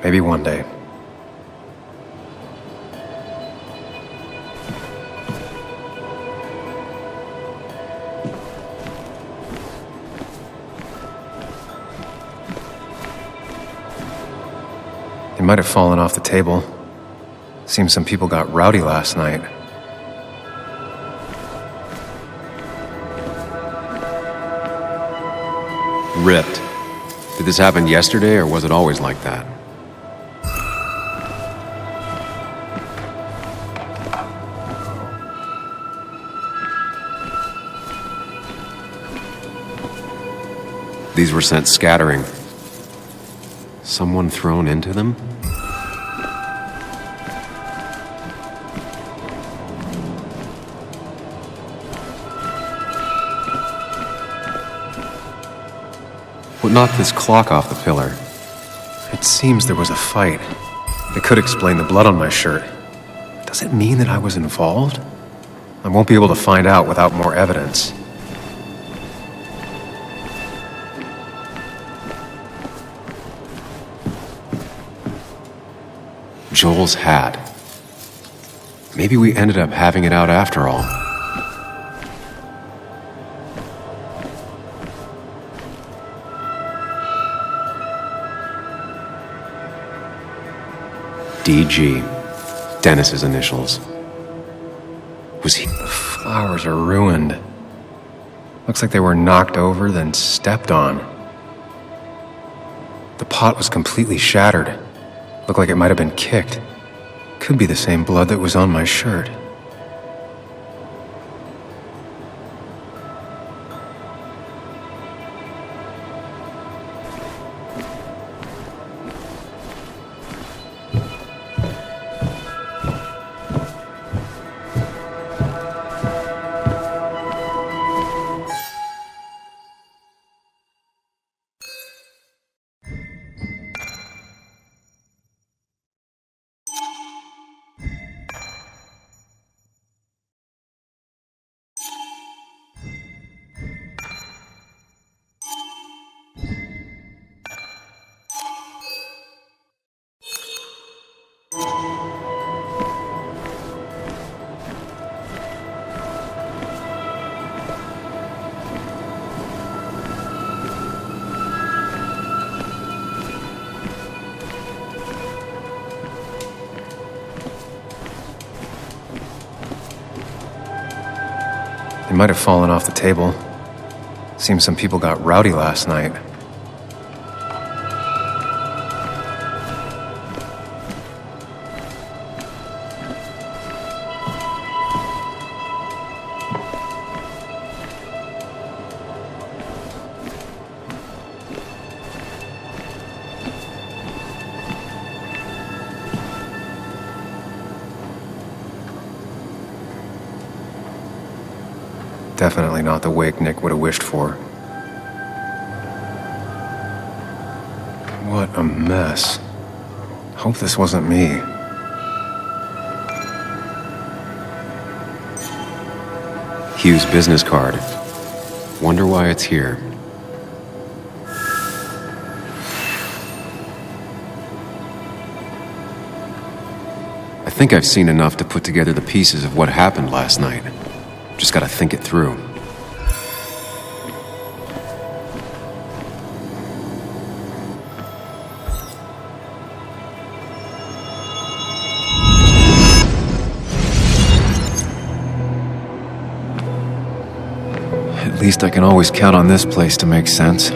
Maybe one day. It might have fallen off the table. Seems some people got rowdy last night. Ripped. Did this happen yesterday, or was it always like that? These were sent scattering. Someone thrown into them? What knocked this clock off the pillar? It seems there was a fight. It could explain the blood on my shirt. Does it mean that I was involved? I won't be able to find out without more evidence. Joel's hat. Maybe we ended up having it out after all. DG. Dennis's initials. Was he... The flowers are ruined. Looks like they were knocked over, then stepped on. The pot was completely shattered. Looked like it might have been kicked. Could be the same blood that was on my shirt. It might have fallen off the table. Seems some people got rowdy last night. Definitely not the wake Nick would have wished for. What a mess. Hope this wasn't me. Hugh's business card. Wonder why it's here. I think I've seen enough to put together the pieces of what happened last night. Just gotta think it through. At least I can always count on this place to make sense.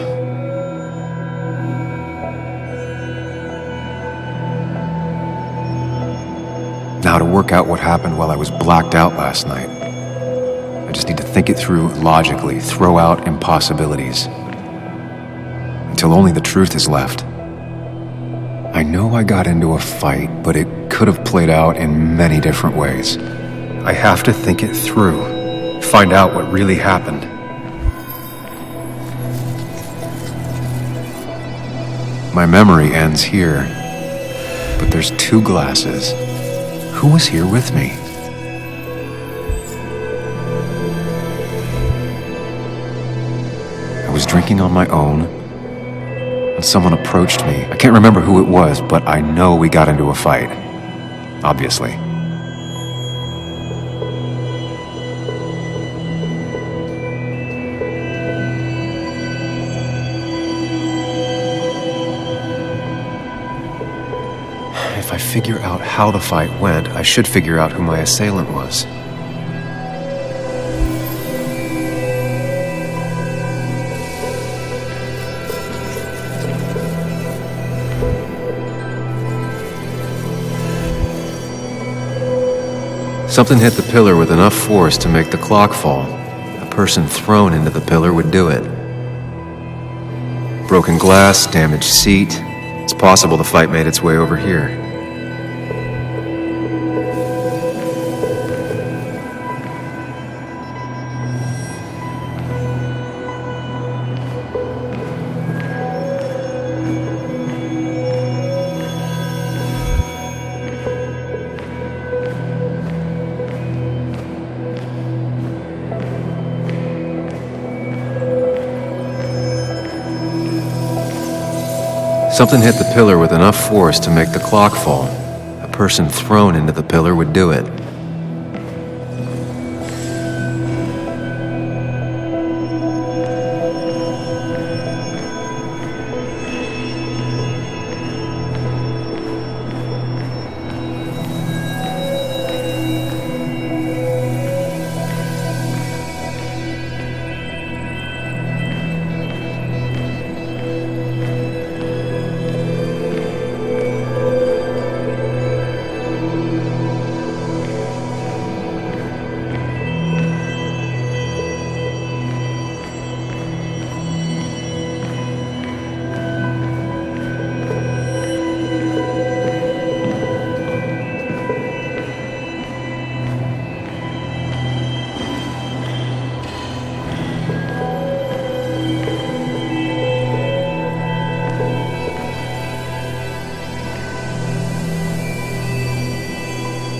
how to work out what happened while I was blacked out last night. I just need to think it through logically, throw out impossibilities. Until only the truth is left. I know I got into a fight, but it could have played out in many different ways. I have to think it through, find out what really happened. My memory ends here, but there's 2 glasses. Who was here with me? I was drinking on my own, and someone approached me. I can't remember who it was, but I know we got into a fight. Obviously. If I figure out how the fight went, I should figure out who my assailant was. Something hit the pillar with enough force to make the clock fall. A person thrown into the pillar would do it. Broken glass, damaged seat. It's possible the fight made its way over here. Something hit the pillar with enough force to make the clock fall. A person thrown into the pillar would do it.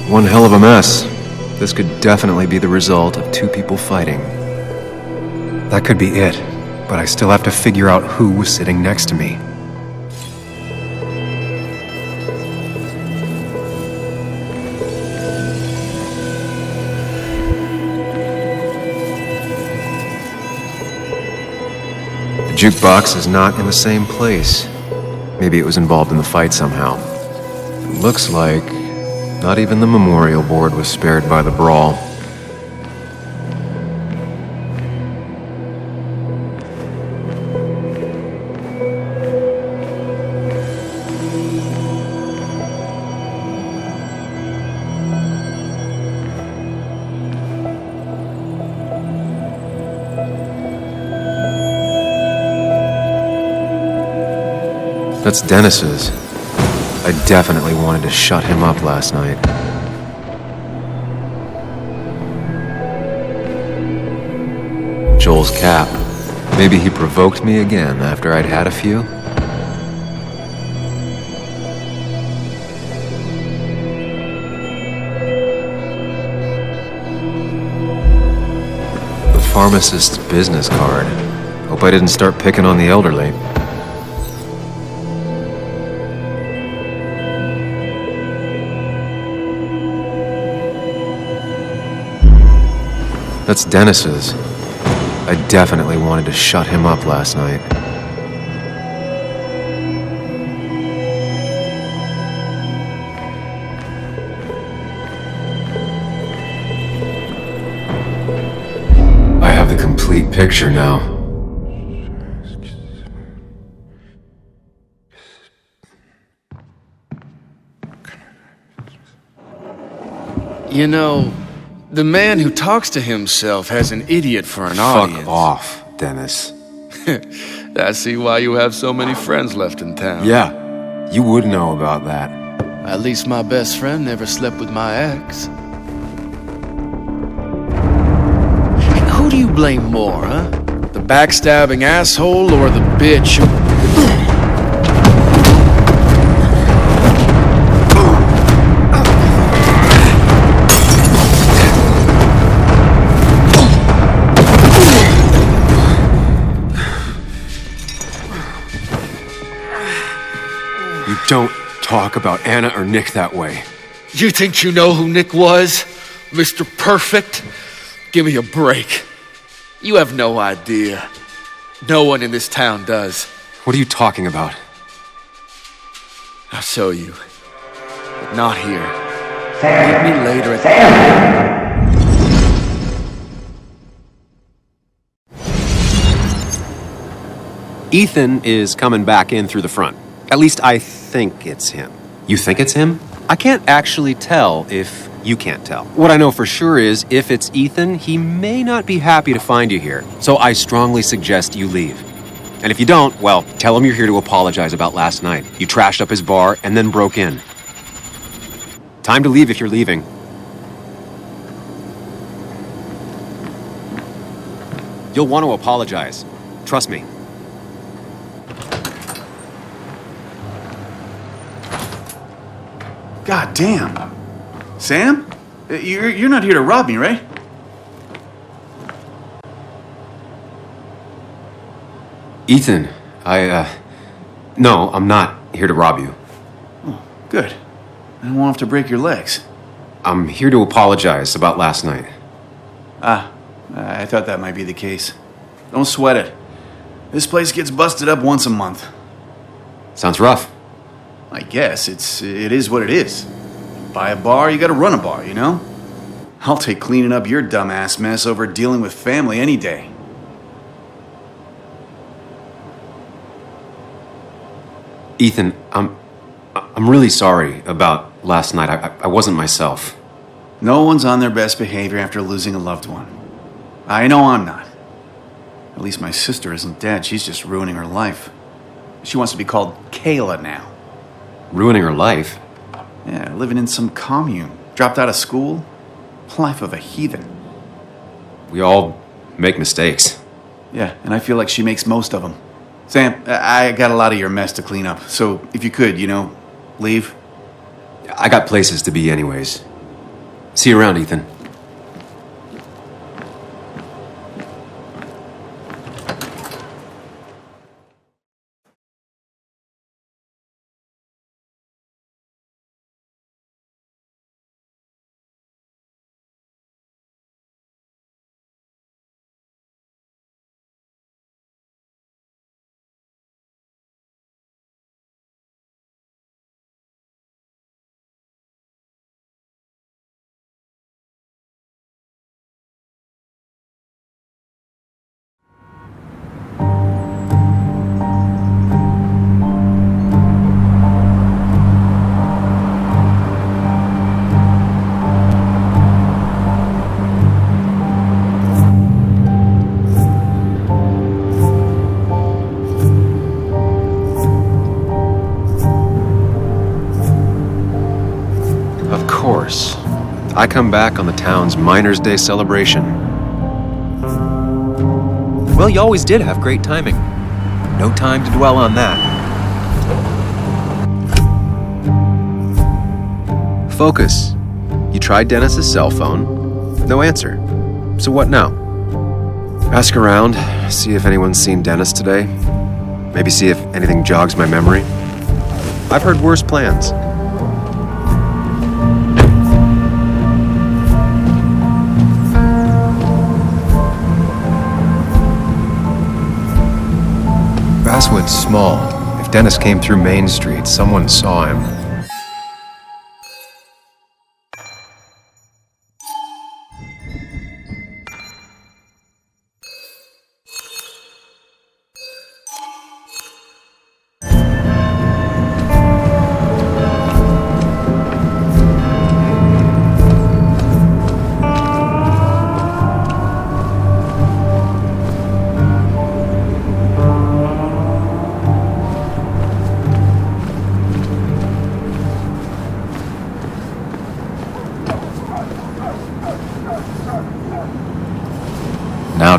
One hell of a mess. This could definitely be the result of 2 people fighting. That could be it, but I still have to figure out who was sitting next to me. The jukebox is not in the same place. Maybe it was involved in the fight somehow. It looks like not even the memorial board was spared by the brawl. That's Dennis's. I definitely wanted to shut him up last night. Joel's cap. Maybe he provoked me again after I'd had a few? The pharmacist's business card. Hope I didn't start picking on the elderly. That's Dennis's. I definitely wanted to shut him up last night. I have the complete picture now. You know, the man who talks to himself has an idiot for an audience. Fuck off, Dennis. I see why you have so many friends left in town. Yeah, you would know about that. At least my best friend never slept with my ex. Who do you blame more, huh? The backstabbing asshole or the bitch who... You don't talk about Anna or Nick that way. You think you know who Nick was? Mr. Perfect? Give me a break. You have no idea. No one in this town does. What are you talking about? I'll show you. But not here. Meet me later at... Ethan is coming back in through the front. At least I think it's him. You think it's him? I can't actually tell if you can't tell. What I know for sure is if it's Ethan, he may not be happy to find you here. So I strongly suggest you leave. And if you don't, well, tell him you're here to apologize about last night. You trashed up his bar and then broke in. Time to leave if you're leaving. You'll want to apologize. Trust me. God damn. Sam? You're not here to rob me, right? Ethan, no, I'm not here to rob you. Oh, good. I won't have to break your legs. I'm here to apologize about last night. I thought that might be the case. Don't sweat it. This place gets busted up once a month. Sounds rough. I guess it is what it is. Buy a bar, you gotta run a bar, you know? I'll take cleaning up your dumbass mess over dealing with family any day. Ethan, I'm really sorry about last night. I wasn't myself. No one's on their best behavior after losing a loved one. I know I'm not. At least my sister isn't dead. She's just ruining her life. She wants to be called Kayla now. Ruining her life? Yeah, living in some commune. Dropped out of school. Life of a heathen. We all make mistakes. Yeah, and I feel like she makes most of them. Sam, I got a lot of your mess to clean up, so if you could, leave. I got places to be anyways. See you around, Ethan. I come back on the town's Miners' Day celebration. Well, you always did have great timing. No time to dwell on that. Focus. You tried Dennis's cell phone. No answer. So what now? Ask around, see if anyone's seen Dennis today. Maybe see if anything jogs my memory. I've heard worse plans. Basswood's small. If Dennis came through Main Street, someone saw him.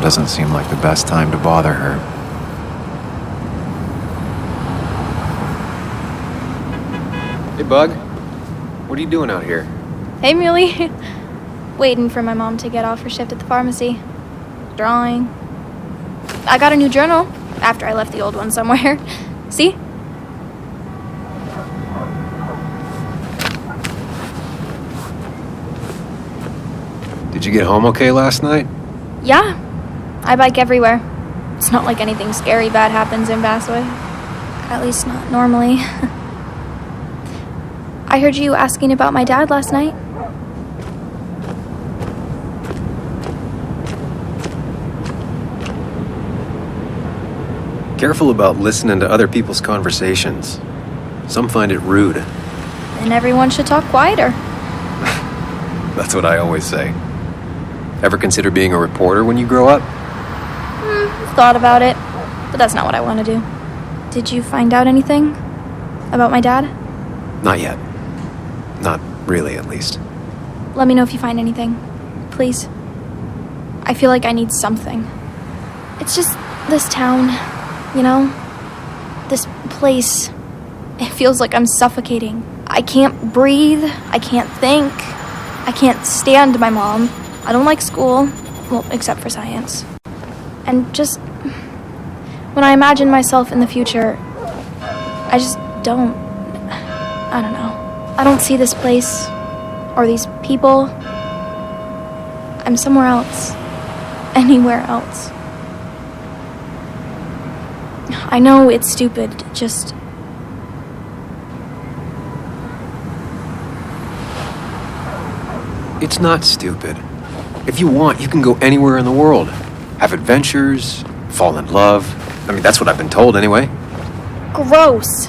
doesn't seem like the best time to bother her. Hey, Bug. What are you doing out here? Hey, Muley. Waiting for my mom to get off her shift at the pharmacy. Drawing. I got a new journal after I left the old one somewhere. See? Did you get home okay last night? Yeah. I bike everywhere. It's not like anything scary bad happens in Basswood. At least not normally. I heard you asking about my dad last night. Careful about listening to other people's conversations. Some find it rude. And everyone should talk quieter. That's what I always say. Ever consider being a reporter when you grow up? I've thought about it, but that's not what I want to do. Did you find out anything about my dad? Not yet. Not really, at least. Let me know if you find anything. Please. I feel like I need something. It's just this town, you know? This place. It feels like I'm suffocating. I can't breathe. I can't think. I can't stand my mom. I don't like school. Well, except for science. And just... when I imagine myself in the future, I just don't... I don't know. I don't see this place. Or these people. I'm somewhere else. Anywhere else. I know it's stupid, just... It's not stupid. If you want, you can go anywhere in the world. Have adventures, fall in love. I mean, that's what I've been told anyway. Gross.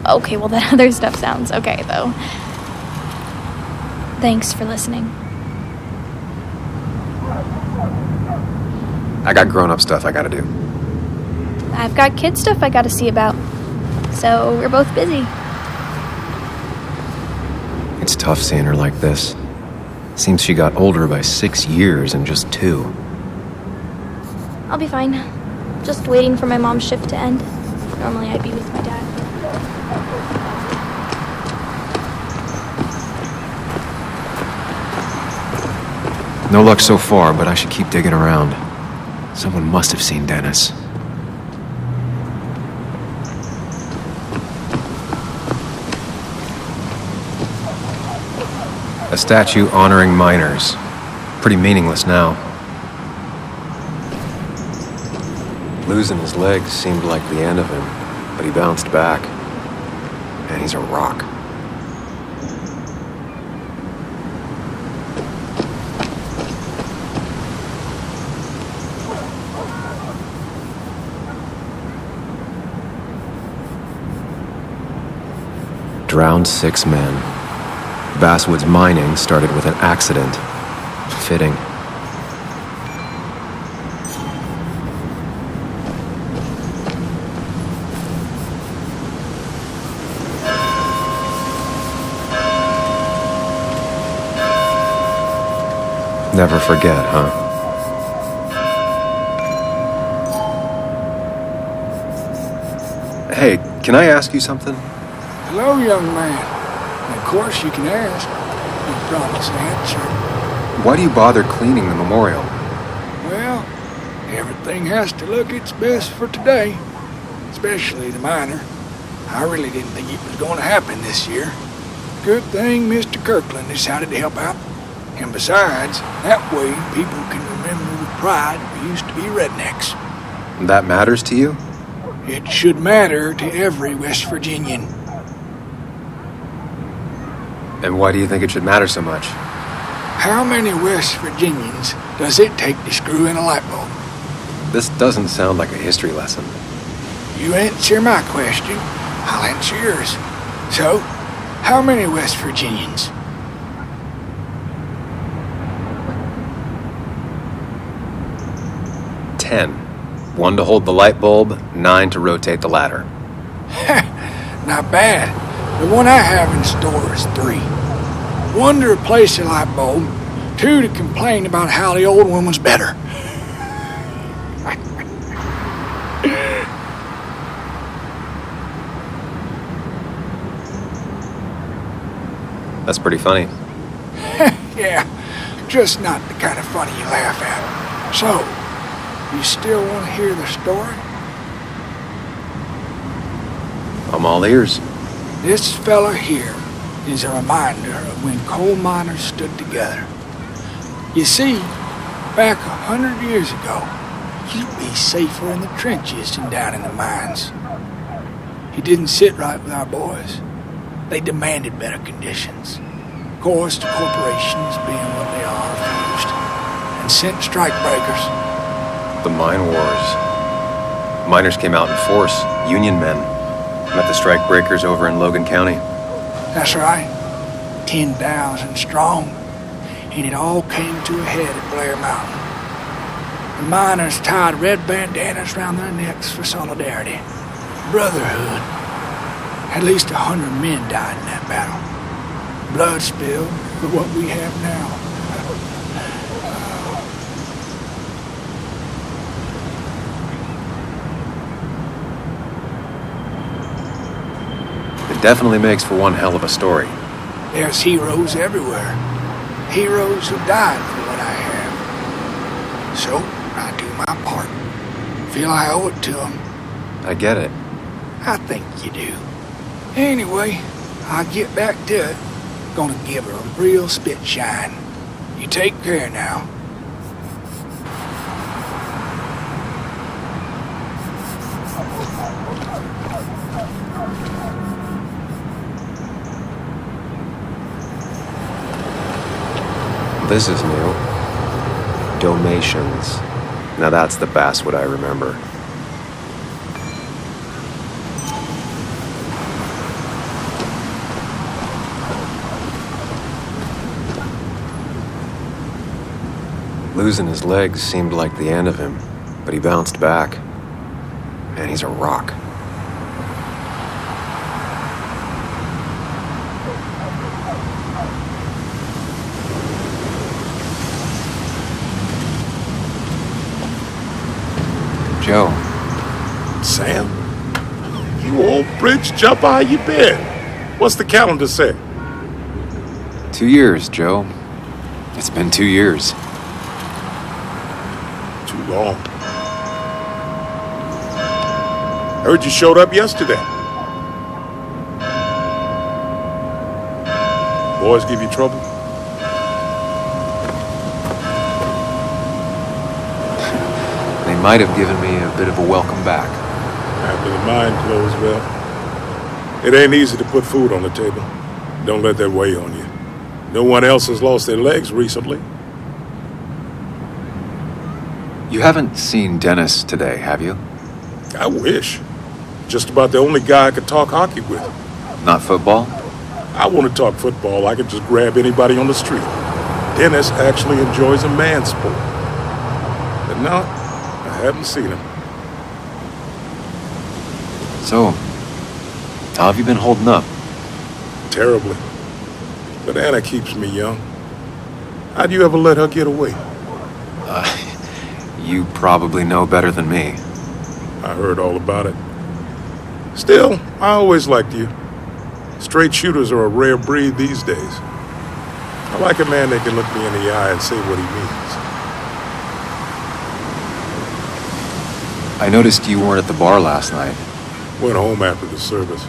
Okay, well, that other stuff sounds okay, though. Thanks for listening. I got grown-up stuff I gotta do. I've got kid stuff I gotta see about. So we're both busy. It's tough seeing her like this. Seems she got older by 6 years in just 2. I'll be fine. Just waiting for my mom's shift to end. Normally I'd be with my dad. No luck so far, but I should keep digging around. Someone must have seen Dennis. A statue honoring miners. Pretty meaningless now. Losing his legs seemed like the end of him, but he bounced back. And he's a rock. Drowned 6 men. Basswood's mining started with an accident. Fitting. Never forget, huh? Hey, can I ask you something? Hello, young man. Of course you can ask. I promise to answer. Why do you bother cleaning the memorial? Well, everything has to look its best for today. Especially the miner. I really didn't think it was going to happen this year. Good thing Mr. Kirkland decided to help out. And besides, that way people can remember with pride we used to be rednecks. That matters to you? It should matter to every West Virginian. And why do you think it should matter so much? How many West Virginians does it take to screw in a light bulb? This doesn't sound like a history lesson. You answer my question, I'll answer yours. So, how many West Virginians? Ten. 1 to hold the light bulb, 9 to rotate the ladder. Not bad. The one I have in store is 3. 1 to replace the light bulb, 2 to complain about how the old one was better. That's pretty funny. Yeah, just not the kind of funny you laugh at. So, you still want to hear the story? I'm all ears. This fella here is a reminder of when coal miners stood together. You see, back 100 years ago, you'd be safer in the trenches than down in the mines. He didn't sit right with our boys. They demanded better conditions. Of course, the corporations, being what they are, refused and sent strikebreakers. The mine wars. Miners came out in force, Union men. Met the strikebreakers over in Logan County. That's right. 10,000 strong. And it all came to a head at Blair Mountain. The miners tied red bandanas around their necks for solidarity. Brotherhood. At least 100 men died in that battle. Blood spilled for what we have now. It definitely makes for one hell of a story. There's heroes everywhere. Heroes who died for what I have. So, I do my part. Feel I owe it to them. I get it. I think you do. Anyway, I'll get back to it. Gonna give her a real spit shine. You take care now. This is new. Domations. Now that's the basswood I remember. Losing his legs seemed like the end of him, but he bounced back. Man, he's a rock. Joe. Sam? You old bridge jumper, how you been? What's the calendar say? 2 years, Joe. It's been 2 years. Too long. Heard you showed up yesterday. Boys give you trouble? They might have given me a bit of a welcome back. After the mine closed, well, it ain't easy to put food on the table. Don't let that weigh on you. No one else has lost their legs recently. You haven't seen Dennis today, have you? I wish. Just about the only guy I could talk hockey with. Not football? I want to talk football. I could just grab anybody on the street. Dennis actually enjoys a man's sport. But no, I haven't seen him. So, how have you been holding up? Terribly. But Anna keeps me young. How'd you ever let her get away? You probably know better than me. I heard all about it. Still, I always liked you. Straight shooters are a rare breed these days. I like a man that can look me in the eye and say what he means. I noticed you weren't at the bar last night. Went home after the service.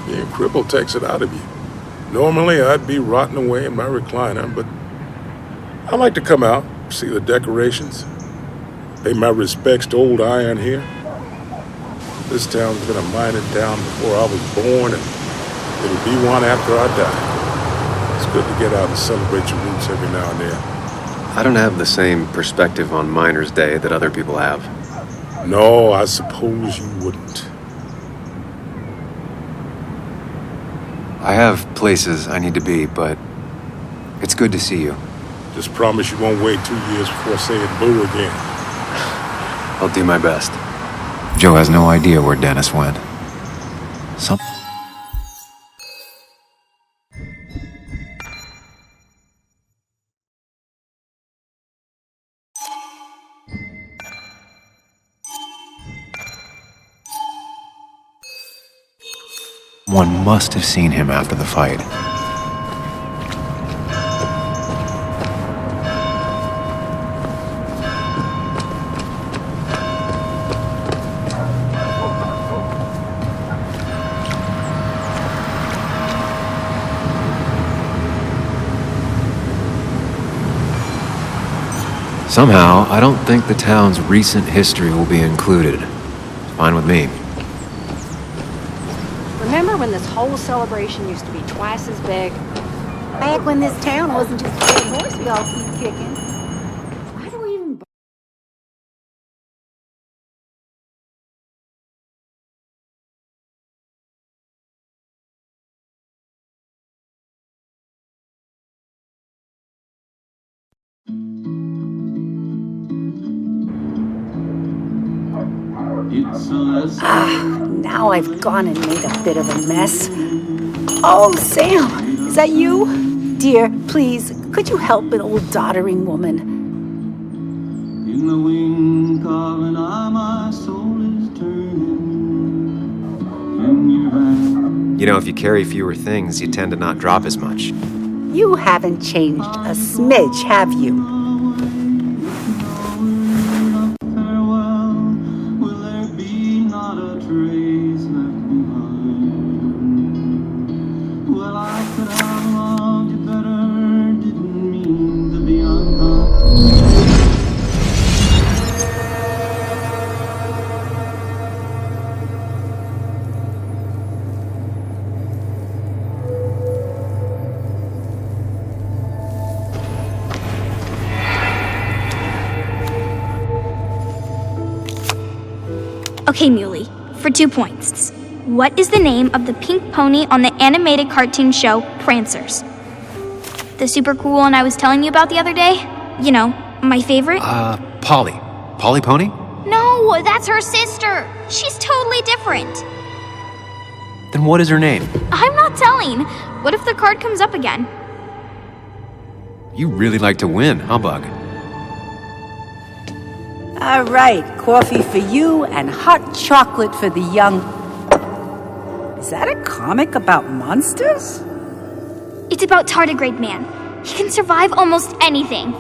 Being crippled takes it out of you. Normally, I'd be rotting away in my recliner, but I like to come out, see the decorations, pay my respects to old iron here. This town's been a mining town before I was born, and it'll be one after I die. It's good to get out and celebrate your roots every now and then. I don't have the same perspective on Miners' Day that other people have. No, I suppose you wouldn't. I have places I need to be, but it's good to see you. Just promise you won't wait 2 years before saying boo again. I'll do my best. Joe has no idea where Dennis went. One must have seen him after the fight. Somehow, I don't think the town's recent history will be included. Fine with me. Remember when this whole celebration used to be twice as big? Back when this town wasn't just a dead horse we all keep kicking. Why do we even... Now I've gone and made a bit of a mess. Oh, Sam, is that you? Dear, please, could you help an old doddering woman? In the wink of an eye, my soul is turning. In your hand. You know, if you carry fewer things, you tend to not drop as much. You haven't changed a smidge, have you? Okay, Muley, for 2 points. What is the name of the pink pony on the animated cartoon show Prancers? The super cool one I was telling you about the other day? You know, my favorite? Polly. Polly Pony? No, that's her sister. She's totally different. Then what is her name? I'm not telling. What if the card comes up again? You really like to win, huh, Bug? All right, coffee for you and hot chocolate for the young... Is that a comic about monsters? It's about Tardigrade Man. He can survive almost anything.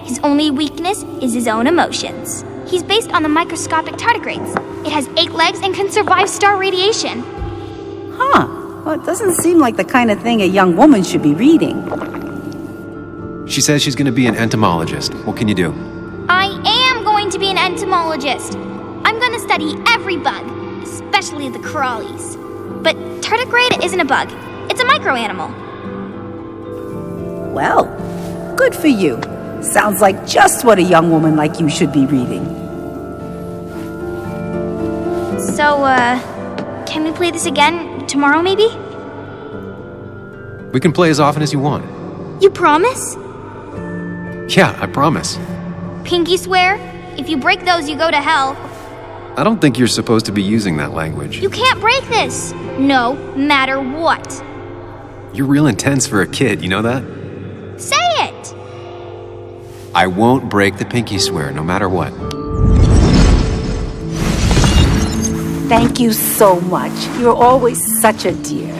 His only weakness is his own emotions. He's based on the microscopic tardigrades. It has 8 legs and can survive star radiation. Huh. Well, it doesn't seem like the kind of thing a young woman should be reading. She says she's going to be an entomologist. What can you do? I am going to be an entomologist. I'm going to study every bug, especially the crawlies. But tardigrade isn't a bug. It's a microanimal. Well, good for you. Sounds like just what a young woman like you should be reading. So, can we play this again tomorrow, maybe? We can play as often as you want. You promise? Yeah, I promise. Pinky swear? If you break those, you go to hell. I don't think you're supposed to be using that language. You can't break this. No matter what. You're real intense for a kid, you know that? Say it! I won't break the pinky swear, no matter what. Thank you so much. You're always such a dear.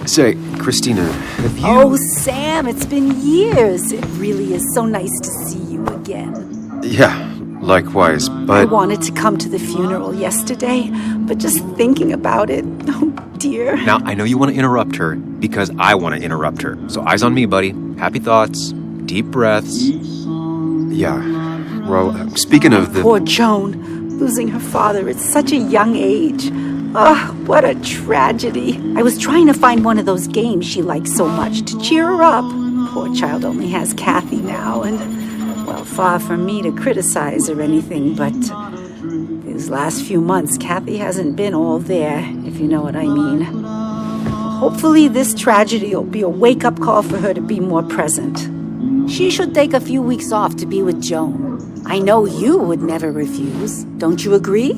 Say, Christina, have you... Oh, Sam, it's been years. It really is so nice to see you again. Yeah, likewise, but... I wanted to come to the funeral yesterday, but just thinking about it, oh dear. Now, I know you want to interrupt her because I want to interrupt her. So eyes on me, buddy. Happy thoughts, deep breaths. Yeah, well, speaking of the... Poor Joan. Losing her father at such a young age. Oh, what a tragedy. I was trying to find one of those games she likes so much to cheer her up. Poor child only has Kathy now, and, well, far from me to criticize or anything, but these last few months, Kathy hasn't been all there, if you know what I mean. Hopefully this tragedy will be a wake-up call for her to be more present. She should take a few weeks off to be with Joan. I know you would never refuse. Don't you agree?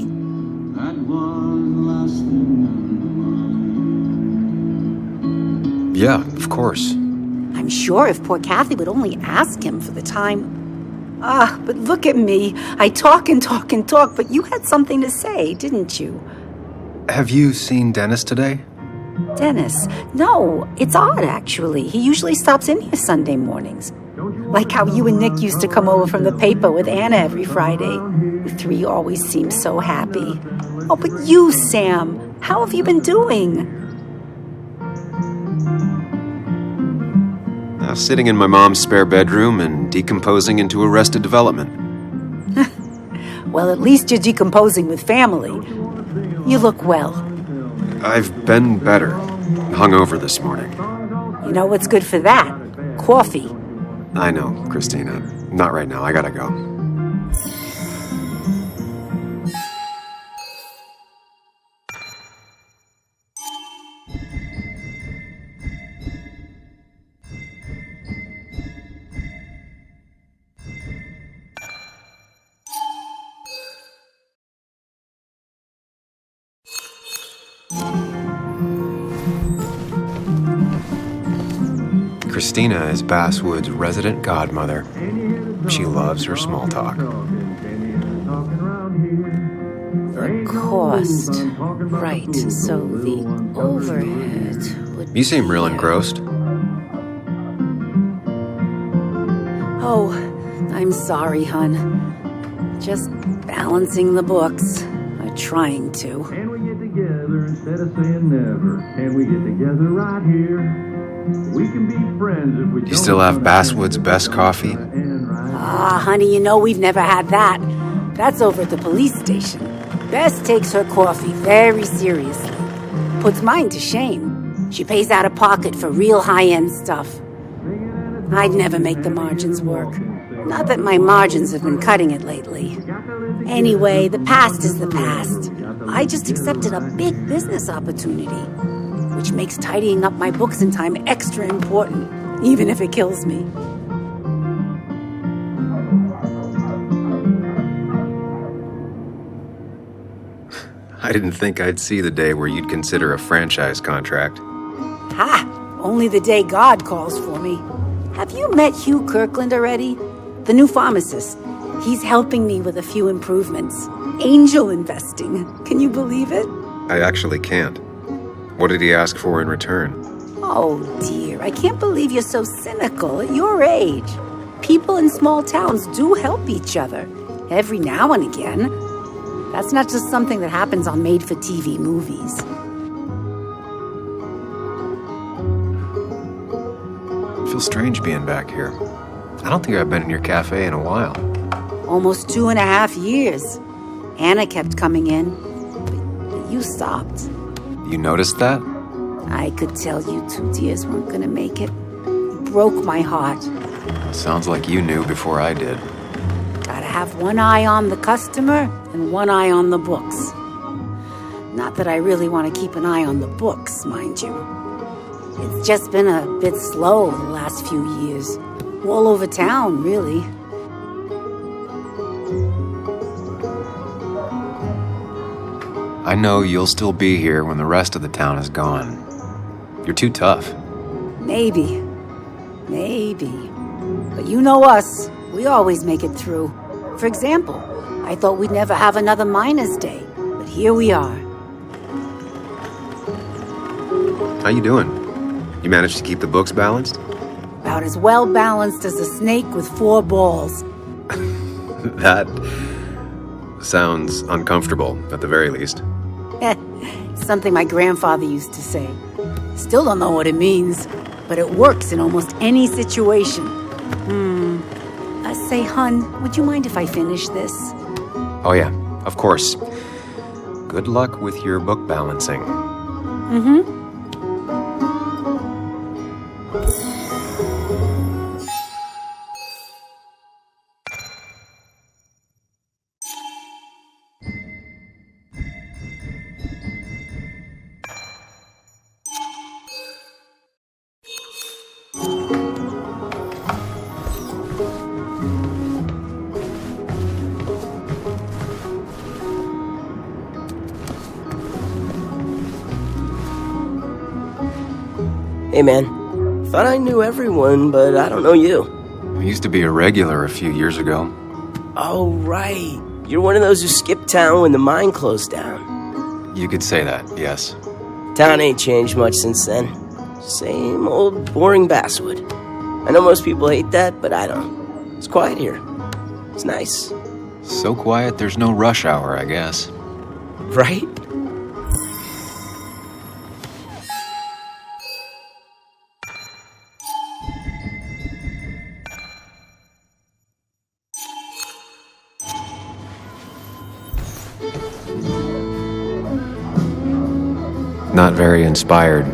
Yeah, of course. I'm sure if poor Kathy would only ask him for the time. But look at me. I talk and talk and talk, but you had something to say, didn't you? Have you seen Dennis today? Dennis? No, it's odd, actually. He usually stops in here Sunday mornings. Like how you and Nick used to come over from the paper with Anna every Friday. The three always seem so happy. Oh, but you, Sam, how have you been doing? Sitting in my mom's spare bedroom and decomposing into Arrested Development. Well, at least you're decomposing with family. You look well. I've been better. Hungover this morning. You know what's good for that? Coffee. I know, Christina. Not right now. I gotta go. Christina is Basswood's resident godmother. She loves her small talk. The cost. Right, so the overhead would You seem real engrossed. Oh, I'm sorry, hun. Just balancing the books. I'm trying to. Can we get together instead of saying never? Can we get together right here? We can be friends if we Do you still have Basswood's best coffee? Ah, honey, you know we've never had that. That's over at the police station. Bess takes her coffee very seriously. Puts mine to shame. She pays out of pocket for real high-end stuff. I'd never make the margins work. Not that my margins have been cutting it lately. Anyway, the past is the past. I just accepted a big business opportunity, which makes tidying up my books in time extra important, even if it kills me. I didn't think I'd see the day where you'd consider a franchise contract. Ha! Only the day God calls for me. Have you met Hugh Kirkland already? The new pharmacist. He's helping me with a few improvements. Angel investing. Can you believe it? I actually can't. What did he ask for in return? Oh dear, I can't believe you're so cynical at your age. People in small towns do help each other, every now and again. That's not just something that happens on made-for-TV movies. I feel strange being back here. I don't think I've been in your cafe in a while. Almost 2.5 years. Anna kept coming in, but you stopped. You noticed that? I could tell you two dears weren't gonna make it. It broke my heart. Sounds like you knew before I did. Gotta have one eye on the customer and one eye on the books. Not that I really want to keep an eye on the books, mind you. It's just been a bit slow the last few years. All over town, really. I know you'll still be here when the rest of the town is gone. You're too tough. Maybe. But you know us. We always make it through. For example, I thought we'd never have another Miners' Day, but here we are. How you doing? You managed to keep the books balanced? About as well balanced as a snake with 4 balls. That sounds uncomfortable, at the very least. Something my grandfather used to say. Still don't know what it means, but it works in almost any situation. Say, hun, would you mind if I finish this? Oh yeah, of course. Good luck with your book balancing. Hey man, thought I knew everyone, but I don't know you. I used to be a regular a few years ago. Oh, right. You're one of those who skipped town when the mine closed down. You could say that, yes. Town ain't changed much since then. Same old boring Basswood. I know most people hate that, but I don't. It's quiet here. It's nice. So quiet there's no rush hour, I guess. Right? Not very inspired.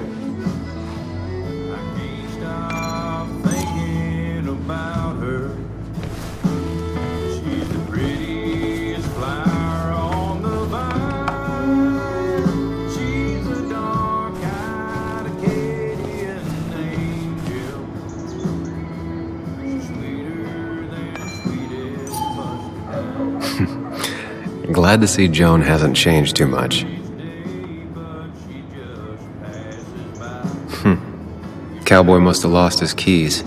Glad to see Joan hasn't changed too much. Cowboy must have lost his keys.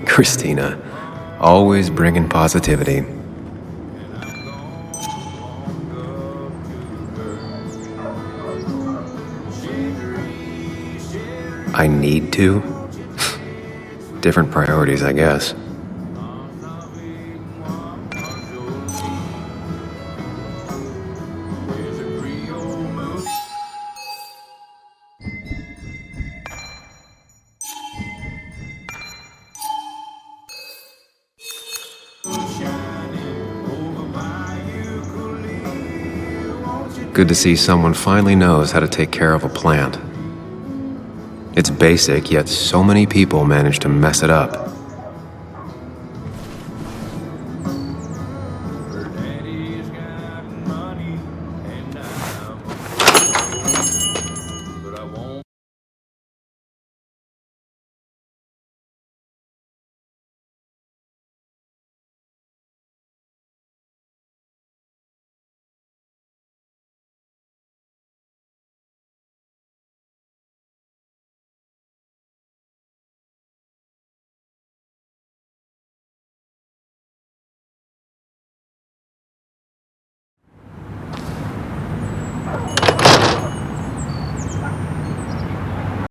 Christina, always bringing positivity. I need to? Different priorities, I guess. Good to see someone finally knows how to take care of a plant. It's basic, yet so many people manage to mess it up.